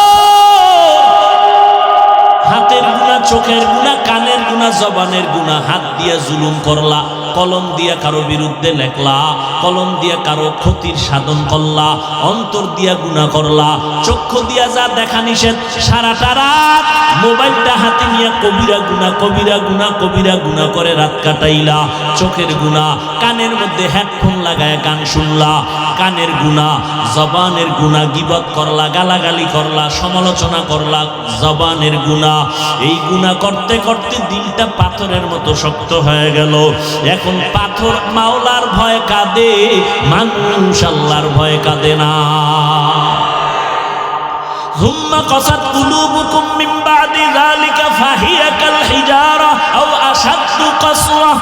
[SPEAKER 1] হাতের গুনাহ, চোখের গুনাহ, কানের গুনাহ, জবানের গুনাহ। হাত দিয়ে জুলুম করলা, কলম দিয়া কারো বিরুদ্ধে লেখলা, কলম দিয়া কারো ক্ষতির সাধন করলা, অন্তর দিয়া গুনাহ করলা, চক্ষু দিয়া যা দেখা নিষেধ, সারাটা রাত মোবাইলটা হাতে নিয়ে কবিরা গুনাহ, কবিরা গুনাহ, কবিরা গুনাহ করে রাত কাটাইলা। চোখের গুনাহ, কানের মধ্যে হেডফোন লাগায় গান শুনলা, কানের গুনাহ, জবানের গুনাহ, গীবত করলা, গালাগালি করলা, সমালোচনা করলা, জবানের গুনাহ। এই গুনাহ করতে করতে দিলটা পাথরের মতো শক্ত হয়ে গেল। এখন পাথর মাওলার ভয় কাঁদে, মানুষ আল্লাহর ভয় কাঁদে না। যুম্মা কাসাত কুলুবুকুম মিন বাদি যালিকা ফাহিয়া কাল হিজারা আও আশাদ্দু কাসওয়া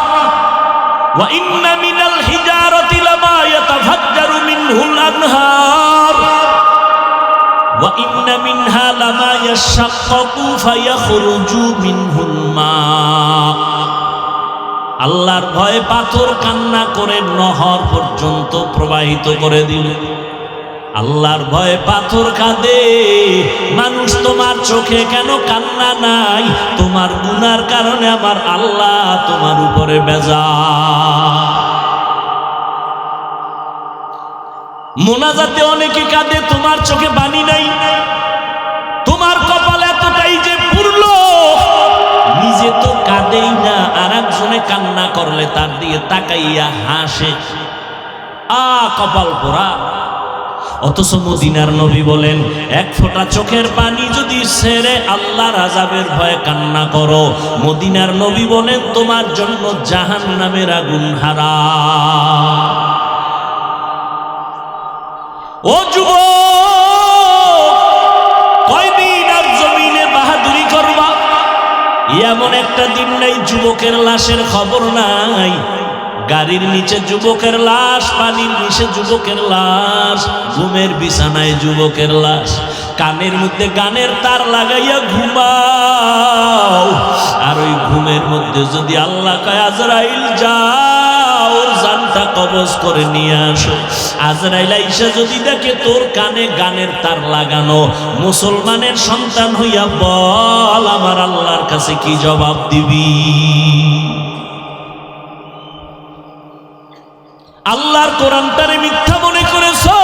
[SPEAKER 1] ওয়া ইন্না মিনাল হিজারাতি লামা ইয়াতাফাজ্জারু মিনহুল আনহার ওয়া ইন্না মিনহা লামা ইয়াশাক্কাকু ফায়াখরুজু মিনহুল মা। আল্লাহর ভয়ে পাথর কান্না করে নহর পর্যন্ত প্রবাহিত করে দিল। আল্লাহর ভয়ে পাথর কাঁদে। মানুষ তোমার চোখে কেন কান্না নাই? তোমার গুনার কারণে আমার আল্লাহ তোমার উপরে বেজার। মোনাজাতে অনেকে কাঁদে, তোমার চোখে বাণী নাই। তোমার কপাল এতটাই যে পুরলো, নিজে তো কাঁদেই না, আর একজনে কান্না করলে তার দিকে তাকাইয়া হাসে, কপাল পোড়া। অথচ মদিনার নবী বলেন, এক ফোঁটা চোখের পানি যদি ছেড়ে আল্লাহর আযাবের ভয়ে কান্না করো, মদিনার নবী বলেন তোমার জন্য জাহান্নামের আগুন হারাম। ও যুবক, কয়দিন আর জমিনে বাহাদুরি করবা? এমন একটা দিন নাই যুবকের লাশের খবর নাই। গাড়ির নিচে যুবকের লাশ, পানির নিচে যুবকের লাশ, ঘুমের বিছানায় যুবকের লাশ। কানের মধ্যে গানের তার লাগাইয়া ঘুমাও, আর ওই ঘুমের মধ্যে যদি আল্লাহ কয় আজরাইল যাও ওর জানটা কবজ করে নিয়ে আসো, আজরাইল আইসা যদি দেখে তোর কানে গানের তার লাগানো, মুসলমানের সন্তান হইয়া বল আমার আল্লাহর কাছে কি জবাব দিবি? আল্লাহর কোরআনটারে মিথ্যা মনে করেছো?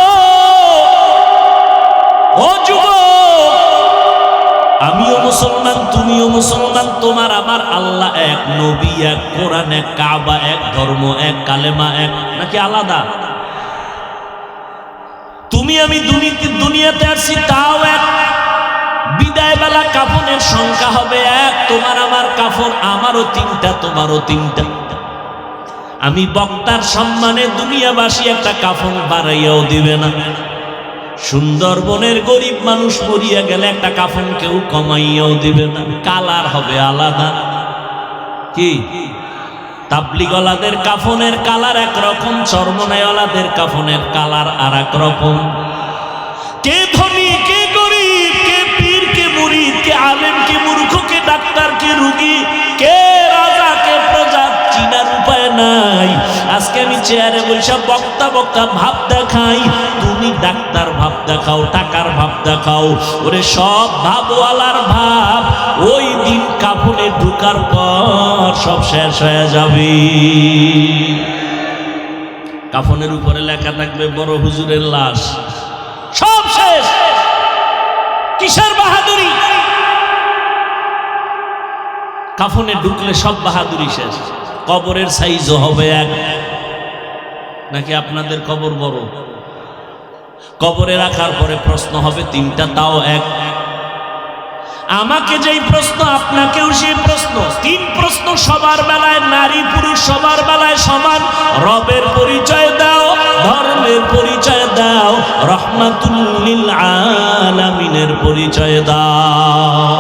[SPEAKER 1] ও যুবক, আমিও মুসলমান, তুমিও মুসলমান, তোমার আমার আল্লাহ এক, নবী এক, কোরআন এক, কাবা এক, ধর্ম এক, কালেমা এক, নাকি আলাদা? তুমি আমি দুনিয়াতে আসছি তাও এক। বিদায় বেলা কাফনের সংখ্যা হবে এক, তোমার আমার কাফন, আমারও তিনটা, তোমারও তিনটা। আমি বক্তার সম্মানে দুনিয়াবাসী একটা কাফন বাড়াইয়াও দিবে না। সুন্দরবনের গরিব মানুষ মরিয়া গেলে একটা কাফন কেউ কমাইয়াও দিবে না, কালার হবে আলাদা। কি তাবলিগওয়ালাদের কাফনের কালার একরকম, চরমনাইওয়ালাদের কাফনের কালার আর এক রকম। কে ধনী, কে গরিব, কে পীর, কে মুরিদ, কে আলেম, কে মূর্খ, কে ডাক্তার, কে রুগী, কে রাজা, কে প্রজা, চিনার উপায় নাই। আজকে আমি চেয়ারে বসে বক্তা ভাব দেখাই, তুমি ডাক্তার ভাব দেখাও, টাকার ভাব দেখাও, ওরে সব ভাবওয়ালার ভাব ওই দিন কাফনে ঢুকার পর সব শেষ হয়ে যাবে। কাফনের উপরে লেখা থাকবে বড় হুজুরের লাশ, সব শেষ। কিসের বাহাদুরি? কাফনে ঢুকলে সব বাহাদুরি শেষ। কবরের সাইজও হবে এক, নাকি আপনাদের কবর বড়? কবরে রাখার পরে প্রশ্ন হবে তিনটা, তাও এক। আমাকে যেই প্রশ্ন আপনাকেও সেই প্রশ্ন, তিন প্রশ্ন সবার বেলায়, নারী পুরুষ সবার বেলায় সমান। রবের পরিচয় দাও, ধর্মের পরিচয় দাও, রহমাতুল লিল আলামিনের পরিচয় দাও।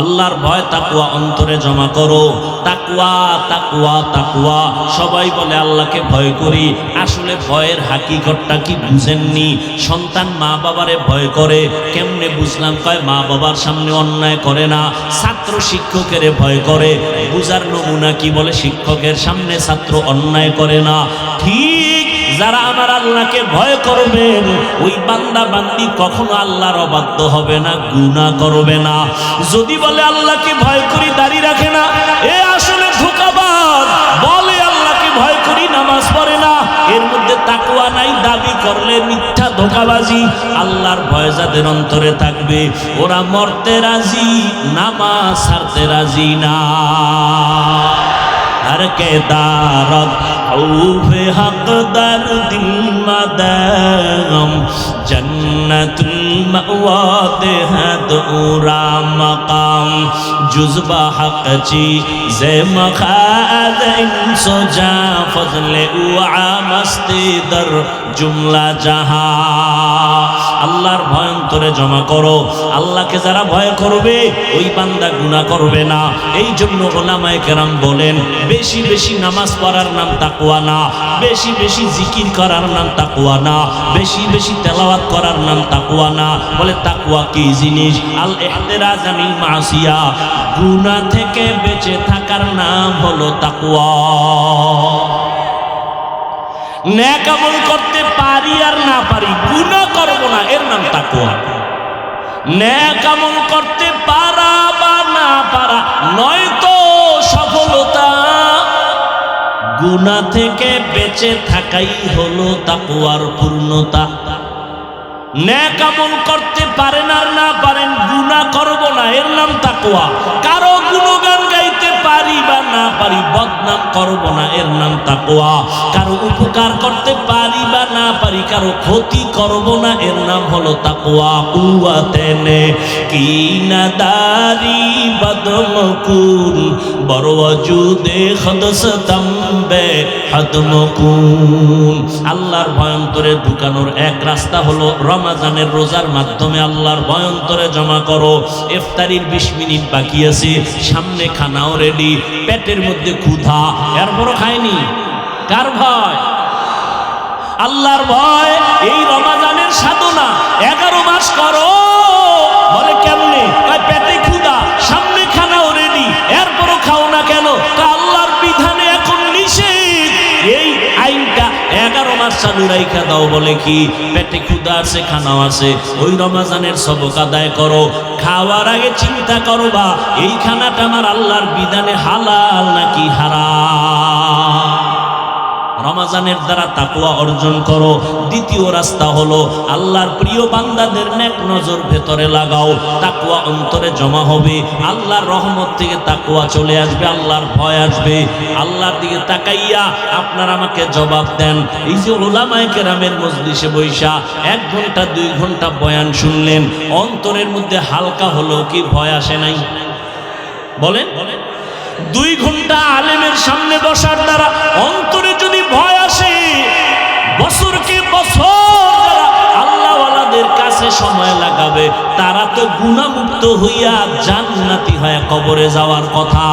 [SPEAKER 1] আল্লাহর ভয় তাকওয়া অন্তরে জমা করো। তাকওয়া তাকওয়া তাকওয়া, সবাই বলে আল্লাহকে ভয় করি, আসলে ভয়ের হাকিকতটা কি বুঝেননি। সন্তান মা বাবারে ভয় করে, কেমনে বুঝলাম? কয় মা বাবার সামনে অন্যায় করে না। ছাত্র শিক্ষকের ভয় করে, বুঝার নমুনা কি? বলে শিক্ষকের সামনে ছাত্র অন্যায় করে না। ঠিক যারা আমার আল্লাহকে ভয় করবেন, ওই বান্দা বান্দি কখনো আল্লাহর অবাধ্য হবে না, গুনাহ করবে না। যদি বলে আল্লাহকে ভয় করি, দাড়ি রাখে না, এ আসলে ধোঁকাবাজ। বলে আল্লাহকে ভয় করি, নামাজ পড়ে না, এর মধ্যে তাকওয়া নাই, দাবি করলে মিথ্যা, ধোঁকাবাজি। আল্লাহর ভয় যাদের অন্তরে থাকবে, ওরা মরতে রাজি, নামাজ ছাড়তে রাজি না। हर के दारत औफे हक दर दिल मदम जन्नतुल मअवा दे है दूरा मकाम जुज़बा हक ची जे मखाद इंसो जा फजले उआ मस्ती दर जुमला जहां আল্লাহর ভয় অন্তরে জমা করো। আল্লাহকে যারা ভয় করবে ওই বান্দা গুনাহ করবে না। এই জন্য উলামায়ে কেরাম বলেন, বেশি বেশি নামাজ পড়ার নাম তাকওয়া না, বেশি বেশি জিকির করার নাম তাকওয়া না, বেশি বেশি তেলাওয়াত করার নাম তাকওয়া না। বলে তাকওয়া কি জিনিস? আল ইহতিরাজ আনিল মাসিয়া, গুনাহ থেকে বেঁচে থাকার নাম হলো তাকওয়া। নেক আমল করতে পারি আর না পারি, গুনাহ করব না, এর নাম তাকওয়া। নেক আমল করতে পারা বা না পারা নয়তো সফলতা, গুনাহ থেকে বেঁচে থাকাই হলো তাকওয়ার পূর্ণতা। নেক আমল করতে পারেন আর না পারেন, গুনাহ করব না, এর নাম তাকওয়া। কারো গুণগান গাইতে পারি বা না পারি, বদনাম করব না, এর নাম তাকওয়া। কারো উপকার করতে পারি বা না পারি, কারো ক্ষতি করব না, এর নাম হলো তাকওয়া। কুওয়াতেনে কি নাদারি বদমকুন বরওয়াজুদে খদসতামবে হদমকুন। আল্লাহর ভয় অন্তরে ঢুকানোর এক রাস্তা হলো রমজানের রোজার মাধ্যমে আল্লাহর ভয় অন্তরে জমা করো। ইফতারির 20 মিনিট বাকি আছে, সামনে খানাও রেডি, পেটের মধ্যে ক্ষুধা, এরপরও খায়নি। কার ভয়? আল্লাহর ভয়। এই রমজানের সাধনা 11 মাস করো। বলে কেমনে? পেটে ক্ষুধা, সামনে খানাও রেডি, এরপরও খাও না কেন? আল্লাহর বিধানে এখন নিষেধ, এই আইনটা 11 মাস চালু রাইখা দাও। বলে কি? পেটে ক্ষুধা আছে, খানাও আছে, ওই রমজানের সবক আদায় করো। খাওয়ার আগে চিন্তা করবা এই খানাটা আমার আল্লাহর বিধানে হালাল নাকি হারাম। রমজানের দ্বারা তাকওয়া অর্জন করো। দ্বিতীয় রাস্তা হলো আল্লাহর প্রিয় বান্দাদের নেক নজর ভেতরে লাগাও, তাকওয়া অন্তরে জমা হবে। আল্লাহর রহমত থেকে তাকওয়া চলে আসবে, আল্লাহর ভয় আসবে। আল্লাহর দিকে তাকাইয়া আপনারা আমাকে জবাব দেন। এই যে উলামায়ে কেরামের মজলিসে বৈশা 1 ঘন্টা 2 ঘন্টা বয়ান শুনলেন, অন্তরের মধ্যে হালকা হলো কি ভয় আসে নাই? বলেন। 2 ঘন্টা আলেমের সামনে বসার দ্বারা অন্তরে যদি ভয় আসে, বছরকে বছর যারা আল্লাহওয়ালাদের কাছে সময় লাগাবে তারা তো গুনাহমুক্ত হইয়া জান্নাতি হয়ে কবরে যাওয়ার কথা।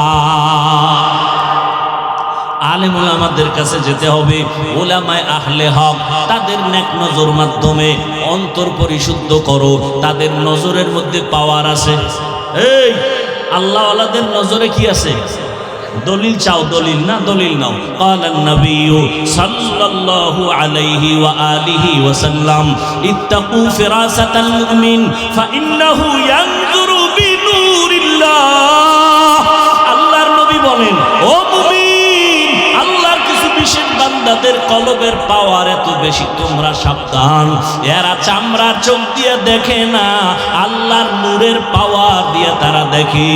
[SPEAKER 1] আলেম ওলামাদের কাছে যেতে হবে, ওলামায়ে আহলে হক, তাদের নেক নজর মাধ্যমে অন্তর পরিশুদ্ধ করো। তাদের নজরের মধ্যে পাওয়ার আছে। এই আল্লাহওয়ালাদের নজরে কি আছে? দলিল চাও, দলিল না, দলিল নাও। ক্বালান নবিয়্যু সাল্লাল্লাহু আলাইহি ওয়া আলিহি ওয়া সাল্লাম, ইত্তাকু ফিরাসাতাল মুমিন ফাইন্নাহু ইয়ানজুরু বিনুরিল্লাহ। আল্লাহর নবী বলেন, ও মুমিন, আল্লাহর কিছু বিশেষ বান্দাদের কলবের পাওয়ার এত বেশি, তোমরা সাবধান। এরা চামড়ার চোখ দিয়ে দেখে না, আল্লাহর নূরের পাওয়ার দিয়ে তারা দেখে।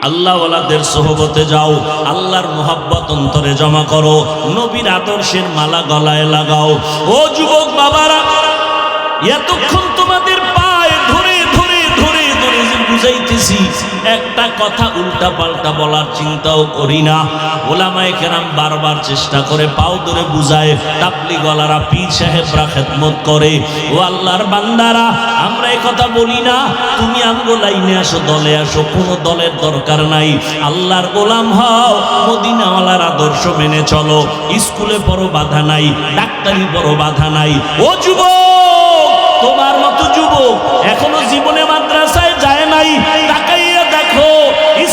[SPEAKER 1] আল্লাহওয়ালাদের সোহবতে যাও, আল্লাহর মোহাব্বত অন্তরে জমা করো, নবীর আদর্শের মালা গলায় লাগাও। ও যুবক বাবারা, এতক্ষণ তোমাদের পায়ে ধরে ধরে ধরে ধরে যে বুঝাইতেছি, একটা কথা উল্টা পাল্টা বলার চিন্তাও করি না। ওলামায়ে কেরাম বারবার চেষ্টা করে পাও ধরে বুঝায়, তাবলীগওয়ালারা পীর সাহেবরা খেদমত করে। ও আল্লাহর বান্দারা, আমরা এই কথা বলি না তুমি আমগো লাইনে আসো, দলে আসো, কোনো দলের দরকার নাই। আল্লাহর গোলাম হও, মদিনাওয়ালার আদর্শ মেনে চলো। স্কুলে বড় বাধা নাই, ডাক্তারি বড় বাধা নাই। ও যুবক, তোমার মতো যুবক এখনো জীবনে মাদ্রাসায় যায় নাই, তাকাইয়া দেখো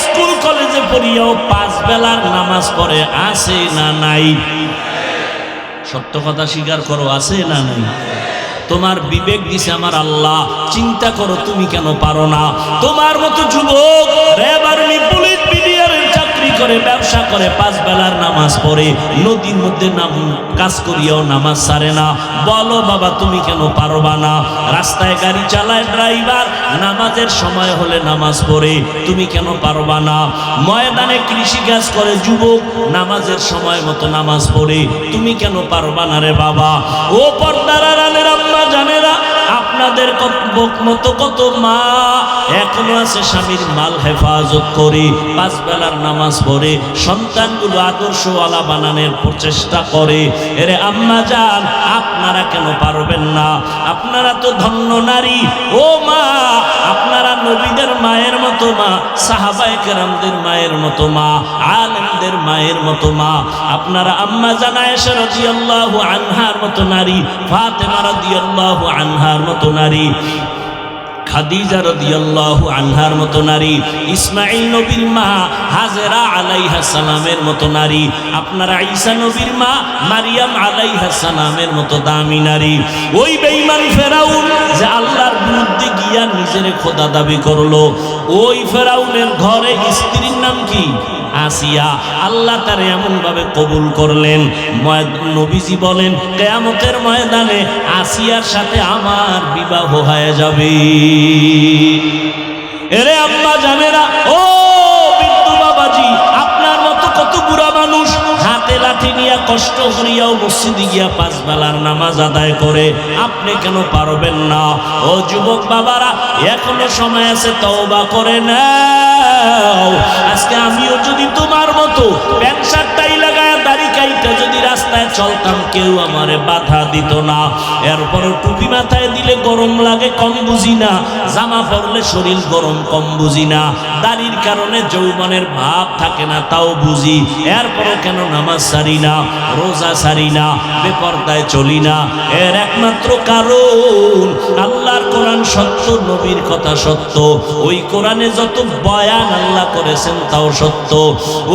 [SPEAKER 1] স্কুল কলেজে পড়িয়াও 5 বেলার নামাজ পড়ে, আছে না নাই? সত্য কথা স্বীকার করো, আছে না নাই? তোমার বিবেক দিছে আমার আল্লাহ, চিন্তা করো তুমি কেন পারো না? তোমার মতো যুবক র্যাব আর্মি পুলিশ বিডিআরের চাকরি করে, ব্যবসা করে, 5 বেলার নামাজ পড়ে, নদীর মধ্যে কাজ করিয়াও নামাজ ছাড়ে না। বলো বাবা তুমি কেন পারবা না? রাস্তায় গাড়ি চালায় ড্রাইভার, নামাজের সময় হলে নামাজ পড়ে, তুমি কেন পারবা না? ময়দানে কৃষি কাজ করে যুবক, নামাজের সময় মতো নামাজ পড়ে, তুমি কেন পারবা না রে বাবা? ও পর্দার আড়ালের আম্মা জানেরা, আপনাদের মতো কত মা এখনো আছে স্বামীর মাল হেফাজত করে 5 বেলার নামাজ পড়ে সন্তানগুলো আদর্শওয়ালা বানানোর প্রচেষ্টা করে। এরে আম্মা জান, আপনারা কেন পারবেন না? আপনারা তো ধন্য নারী। ও মা, আপনারা নবীদের মায়ের মতো মা, সাহাবায়ে কেরামদের মায়ের মতো মা, আলেমদের মায়ের মতো মা। আপনারা আম্মা জান আয়েশা রাদিয়াল্লাহু আনহার মতো নারী, ফাতেমা রাদিয়াল্লাহু আনহার মতো নারী, খাদিজা রাদিয়াল্লাহু আনহার মতো নারী, ইসমাঈল নবীর মা হাজেরা আলাইহা সালামের মতো নারী, আপনারা ঈসা নবীর মা মারিয়াম আলাইহা সালামের মতো দামি নারী। ওই বেঈমান ফেরাউন যে আল্লাহর বিরুদ্ধে গিয়া নিজের খোদা দাবি করলো, ওই ফেরাউনের ঘরে স্ত্রীর নাম কি? আসিয়া। আল্লাহ তার এমন ভাবে কবুল করলেন, নবীজি বলেন কিয়ামতের ময়দানে আসিয়ার সাথে আমার বিবাহ হয়ে যাবে। এরে আম্মা জানেরা, ও বিদ্যু বাবাজি, আপনার মতো কত বুড়া মানুষ হাতে লাঠি নিয়ে কষ্ট করিয়াও মসজিদে গিয়া 5 বেলার নামাজ আদায় করে, আপনি কেন পারবেন না? ও যুবক বাবারা, এখনো সময় আছে, তওবা করে নাও। আজকে আমিও যদি তোমার মতো প্যান্ট শার্টটাই লাগায় দাড়ি কাইটা যদি রাস্তায় চলতাম, কেউ আমারে বাধা দিত না। এরপরও টুপি মাথায় দিলে গরম লাগে কম বুঝি না, জামা পরলে শরীর গরম কম বুঝি না, দাড়ির কারণে যৌবনের ভাব থাকে না তাও বুঝি। এরপরও কেন নামাজ সারি না, রোজা সারি না, বেপরদায় চলি না? এর একমাত্র কারণ আল্লাহর কোরআন সত্য, নবীর কথা সত্য। ওই কোরআনে যত বয়ান আল্লাহ করেছেন তাও সত্য।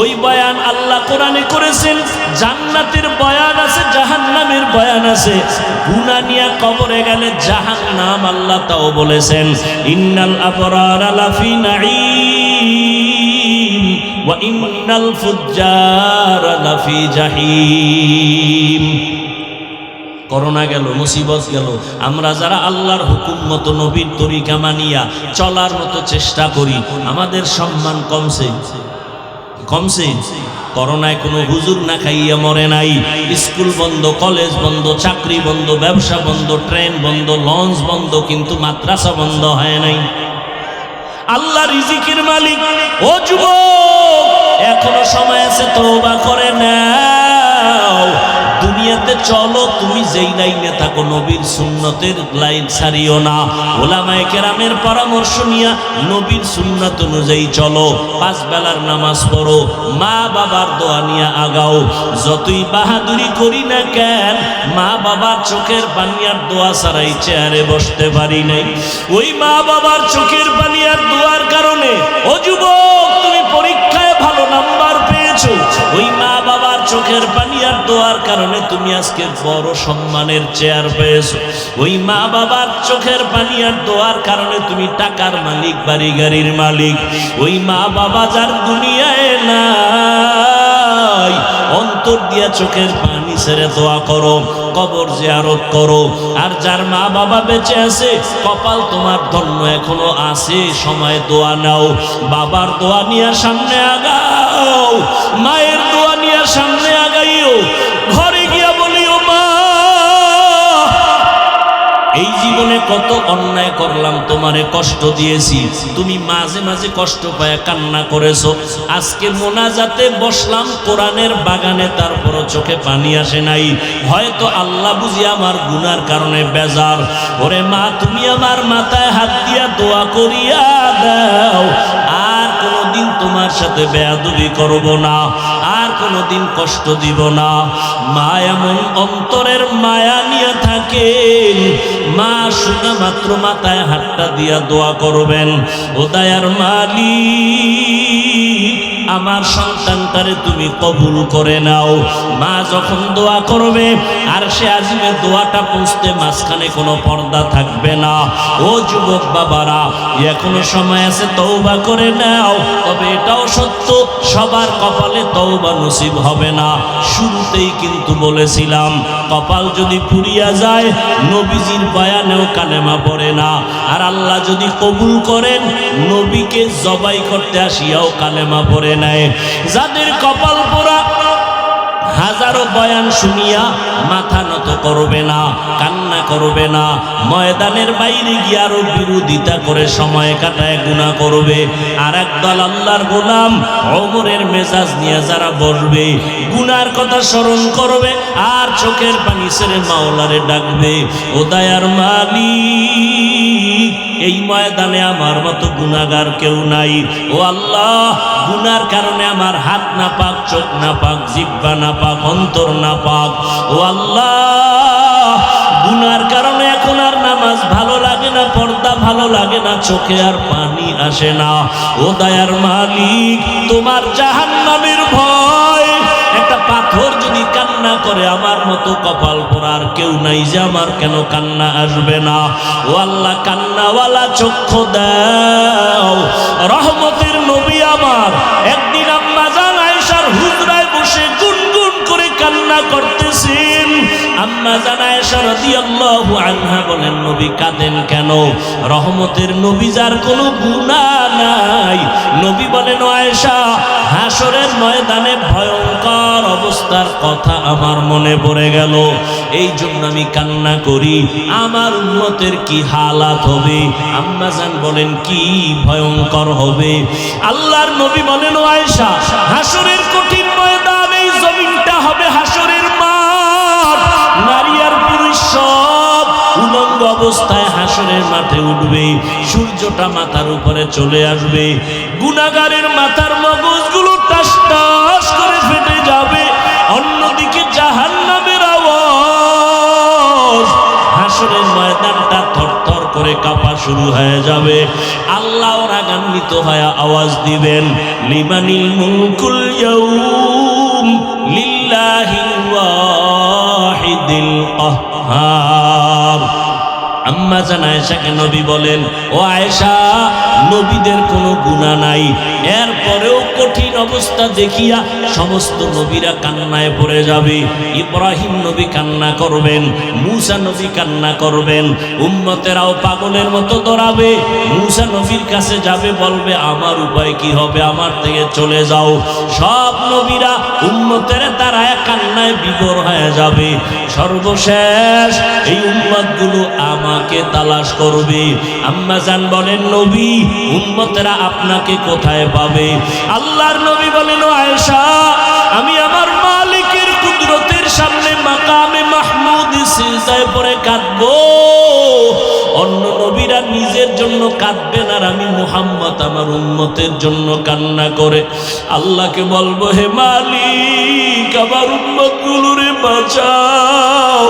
[SPEAKER 1] ওই বয়ান আল্লাহ কোরআনে করেছেন, জান্নাতের বয়ান আছে, জাহান্নামের বয়ান আছে। গুনাহ নিয়ে কবরে গেলে জাহান্নাম আল্লাহ তাও বলেছেন, ইন্নাল আবরারা লাফি নাঈম ওয়া ইন্নাল ফুজ্জারা লাফি জাহিম। করোনা গেল, মুসিবত গেল, আমরা যারা আল্লাহর হুকুম মতো নবীর তরিকা মানিয়া চলার মতো চেষ্টা করি, আমাদের সম্মান কমছে। করোনায় কোনো হুজুর না খাইয়া মরে নাই। স্কুল বন্ধ, কলেজ বন্ধ, চাকরি বন্ধ, ব্যবসা বন্ধ, ট্রেন বন্ধ, লঞ্চ বন্ধ, কিন্তু মাদ্রাসা বন্ধ হয় নাই। আল্লাহ রিজিকের মালিক। ও যুবক, এখনো সময় আছে, তওবা করে নাও। দুনিয়াতে চলো, তুমি যেই লাইনে থাকো নবীর সুন্নতের লাইন ছাড়িও না। ওলামায়ে কেরামের পরামর্শ নিয়া নবীর সুন্নাত অনুযায়ী চলো। 5 বেলার নামাজ পড়ো, মা বাবার দোয়া নিয়ে আগাও। যতই বাহাদুরি করি না কেন, মা বাবার চোখের পানি আর দোয়া ছাড়াই চেয়ারে বসতে পারি নাই। ওই মা বাবার চোখের পানি আর দোয়ার কারণে ও যুবক, তুমি পরীক্ষায় ভালো নাম্বার পেয়েছো। ওই মা বাবার চোখের পানি আর দোয়ার কারণে তুমি আজকে বড় সম্মানের চেয়ার পেয়েছো। ওই মা বাবার চোখের পানি আর দোয়ার কারণে তুমি টাকার মালিক, বাড়ি গাড়ির মালিক। ওই মা বাবা যার দুনিয়ায় নাই, অন্তর দিয়া চোখের পানি ছেড়ে দোয়া করো, কবর জিয়ারত করো। আর যার মা বাবা বেঁচে আছে, কপাল তোমার ধন্য এখনো আছে, সময় দোয়া নাও। বাবার দোয়া নিয়ে সামনে আগাও, মায়ের দোয়া নিয়ে সামনে আগাইও। ঘরে গিয়া বলিও, মা, এই জীবনে কত অন্যায় করলাম, তোমারে কষ্ট দিয়েছি, তুমি মাঝে মাঝে কষ্ট পায় কান্না করেছো। আজকে মোনাজাতে বসলাম কোরআনের বাগানে, তারপরও চোখে পানি আসে নাই। হয়তো আল্লাহ বুঝি আমার গুনার কারণে বেজার। ওরে মা, তুমি আমার মাথায় হাত দিয়া দোয়া করিয়া দাও, আর কোনোদিন তোমার সাথে বেয়াদবি করব না, আর কোনোদিন কষ্ট দিব না। মা এমন অন্তরের মায়া নিয়ে থাকেন, মা শোনা মাত্র মাথায় হাতটা দিয়া দোয়া করবেন, ও দয়ার মালিক, আমার সন্তানটারে তুমি কবুল করে নাও। মা যখন দোয়া করবে, আর সে আজিমে দোয়াটা পৌঁছতে মাঝখানে কোনো পর্দা থাকবে না। ও যুবক বাবারা, এখনো সময় আছে, তওবা করে নাও। তবে এটাও সত্য, সবার কপালে তওবা নসিব হবে না। শুরুতেই কিন্তু বলেছিলাম, কপাল যদি পুড়িয়া যায়, নবীজির বয়ানেও কালেমা পড়ে না। আর আল্লাহ যদি কবুল করেন, নবীকে জবাই করতে আসিয়াও কালেমা পড়ে নেয়। যাদের কপাল পোড়া, 1000 হাজারো বয়ান শুনিয়া মাথা নত করবে না, কান্না করবে না, ময়দানের বাইরে গিয়ে আরো বিরোধিতা করে সময় কাটায় গুনাহ করবে। আর একদল আল্লাহর গোলাম ওমরের মেজাজ নিয়ে যারা বসবে, গুনার কথা স্মরণ করবে আর চোখের পানি ছেড়ে মাওলারে ডাকবে, ও দয়ার মালিক, এই ময়দানে আমার মতো গুনাহগার কেউ নাই। ও আল্লাহ, গুনার কারণে আমার হাত না পাক, চোখ না পাক, জিহ্বা না পাক, অন্তর না পাক। ও আল্লাহ, গুনার কারণে এখন আর নামাজ ভালো লাগে না, পর্দা ভালো লাগে না, চোখে আর পানি আসে না। ও দয়ার মালিক, তোমার জাহান্নামের ভয়, একটা পাথর যদি কান্না করে আমার মতো কপাল পোড়ার কেউ নাই যে আমার কেন কান্না আসবে না। ও আল্লাহ, কান্নাওয়ালা চক্ষু দাও। রহমতের নবী আমার একদিন আম্মা জান আয়েশার হুজরায় বসে গুনগুন করে কান্না করতেছেন। আম্মা জান আয়েশা রাদিয়াল্লাহু আনহা বলেন, নবী কাঁদেন কেন? রহমতের নবী যার কোনো গুনাহ নাই। নবী বলেন, ও আয়েশা, হাসরের ময়দানে ভয়ঙ্কর অবস্থার কথা আমার মনে পড়ে গেল, এই জন্য আমি কান্না করি। আমার উম্মতের কি হালাত হবে? আম্মা জান বলেন, কি ভয়ঙ্কর হবে? আল্লাহর নবী বলেন, ও আয়েশা, হাসরের কঠিন ময়দান, এই জমিনটা হবে হাসরের মাঠ। নারী আর পুরুষ সব উলঙ্গ অবস্থায় হাসরের মাঠে উঠবে, সূর্যটা মাথার উপরে চলে আসবে, গুনাহগারের মাথার মগজগুলো টাস টাস করে ফেটে যাবে। অন্যদিকে জাহান্নামের আওয়াজ, হাসরের ময়দানটা থরথর করে কাঁপা শুরু হয়ে যাবে। আল্লাহ রাগান্বিত হয়ে আওয়াজ দিবেন, লিমানিল মুলকুল ইয়াউম লিল্লাহিল ওয়াহিদিল কাহ্হার। আম্মা জান আয়েশাকে নবী বলেন, ও আয়েশা, নবীদের কোনো গুনাহ নাই, এরপরেও কঠিন অবস্থা দেখিয়া সমস্ত নবীরা কান্নায় পড়ে যাবে। ইব্রাহিম নবী কান্না করবেন, মূসা নবী কান্না করবেন, উম্মতেরাও পাগলের মতো দৌড়াবে। মূসা নবীর কাছে যাবে, বলবে, আমার উপায় কি হবে, আমার থেকে চলে যাও। সব নবীরা উম্মতের দাঁড়ায় কান্নায় বিভোর হয়ে যাবে। সর্বশেষ এই উম্মতগুলো আমাকে তালাশ করবে। আম্মা জান বলেন, নবী, উম্মতেরা আপনাকে কোথায় পাবে? আল্লাহর নবী বলেন, ও আয়েশা, আমি আমার মালিকের কুদরতের সামনে মাকামে মাহমুদ সিজদায় পড়ে কাঁদবো। অন্য নবীরা নিজের জন্য কাঁদবেন, আর আমি মুহাম্মদ আমার উম্মতের জন্য কান্না করে আল্লাহকে বলবো, হে মালিক, আমার উম্মতগুলোরে বাঁচাও,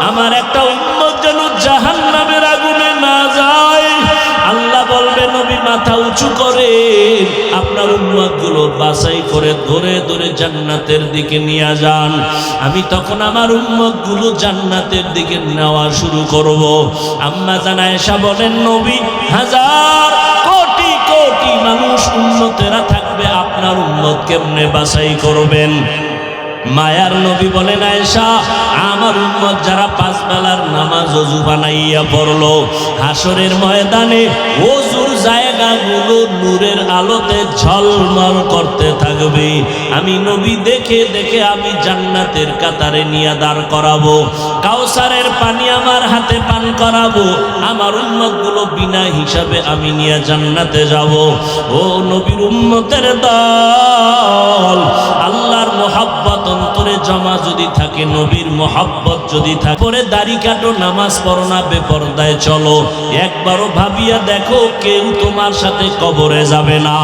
[SPEAKER 1] আমার একটা উম্মত যেন জাহান্নামের আগুনে না যায়। আল্লাহ বলবে, নবী মাথা উঁচু করে আপনার উম্মতগুলো বাছাই করে ধরে ধরে জান্নাতের দিকে নিয়ে যান। আমি তখন আমার উম্মতগুলো জান্নাতের দিকে নেওয়া শুরু করব। আম্মা জান আয়েশা বলেন, নবী, হাজার কোটি কোটি মানুষ উম্মতেরা থাকবে, আপনার উম্মত কেমনে বাছাই করবেন? মায়ার নবী বলেন, আয়েশা, আমার উম্মত যারা পাঁচ বেলার নামাজ ওযু বানাইয়া পড়লো, হাসরের ময়দানে ওযুর জায়গাগুলো নূরের আলোতে ঝলমল করতে থাকবে। আমি নবী দেখে দেখে আমি জান্নাতের কাতারে নিয়ে দাঁড় করাবো, কাউসারের পানি আমার হাতে পান করাবো। আমার উম্মতগুলো বিনা হিসাবে আমি নিয়ে জান্নাতে যাব। ও নবীর উম্মতের দল, আল্লাহর মোহাব্বত অন্তরে জমা যদি থাকে, নবীর মোহাব্বত যদি থাকে, পরে দাড়ি কাটো, নামাজ পড়ো না, বেপরদায় চলো, একবারও ভাবিয়া দেখো, কেউ তোমার সাথে কবরে যাবে না,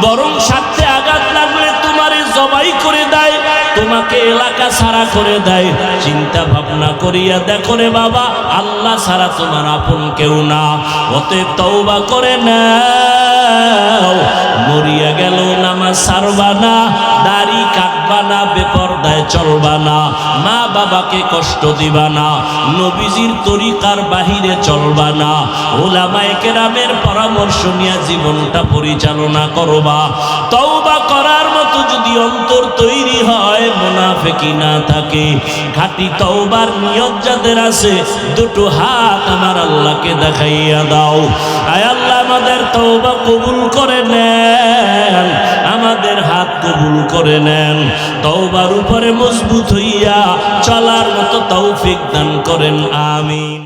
[SPEAKER 1] বরং সাথে আঘাত লাগলে তোমারে জবাই করে দেয়, তোমাকে এলাকা ছাড়া করে দেয়। চিন্তা ভাবনা করিয়া দেখো রে বাবা, আল্লাহ ছাড়া তোমার আপন কেউ না। অতএব তওবা করে নাও, মরিয়া গেল নামাজ ছাড়বা না, দাড়ি কাটবা না, বেপরদায় চলবা না, মা বাবাকে কষ্ট দিবা না, নবীজির তরিকার বাহিরে চলবা না, উলামায়ে কেরামের পরামর্শ নিয়ে জীবনটা পরিচালনা করবা। তওবা করার মতো যদি অন্তর তৈরি হয়, মুনাফিকি না থাকে, খাঁটি তওবার নিয়ত যাদের আছে, দুটো হাত আমার আল্লাহকে দেখাইয়া দাও। আয় আল্লাহ, আমাদের তওবা কবুল করে নেন। আমাদের হাত কবুল করে নেন, তওবার উপরে মজবুত হইয়া চলার মতো তৌফিক দান করেন, আমিন।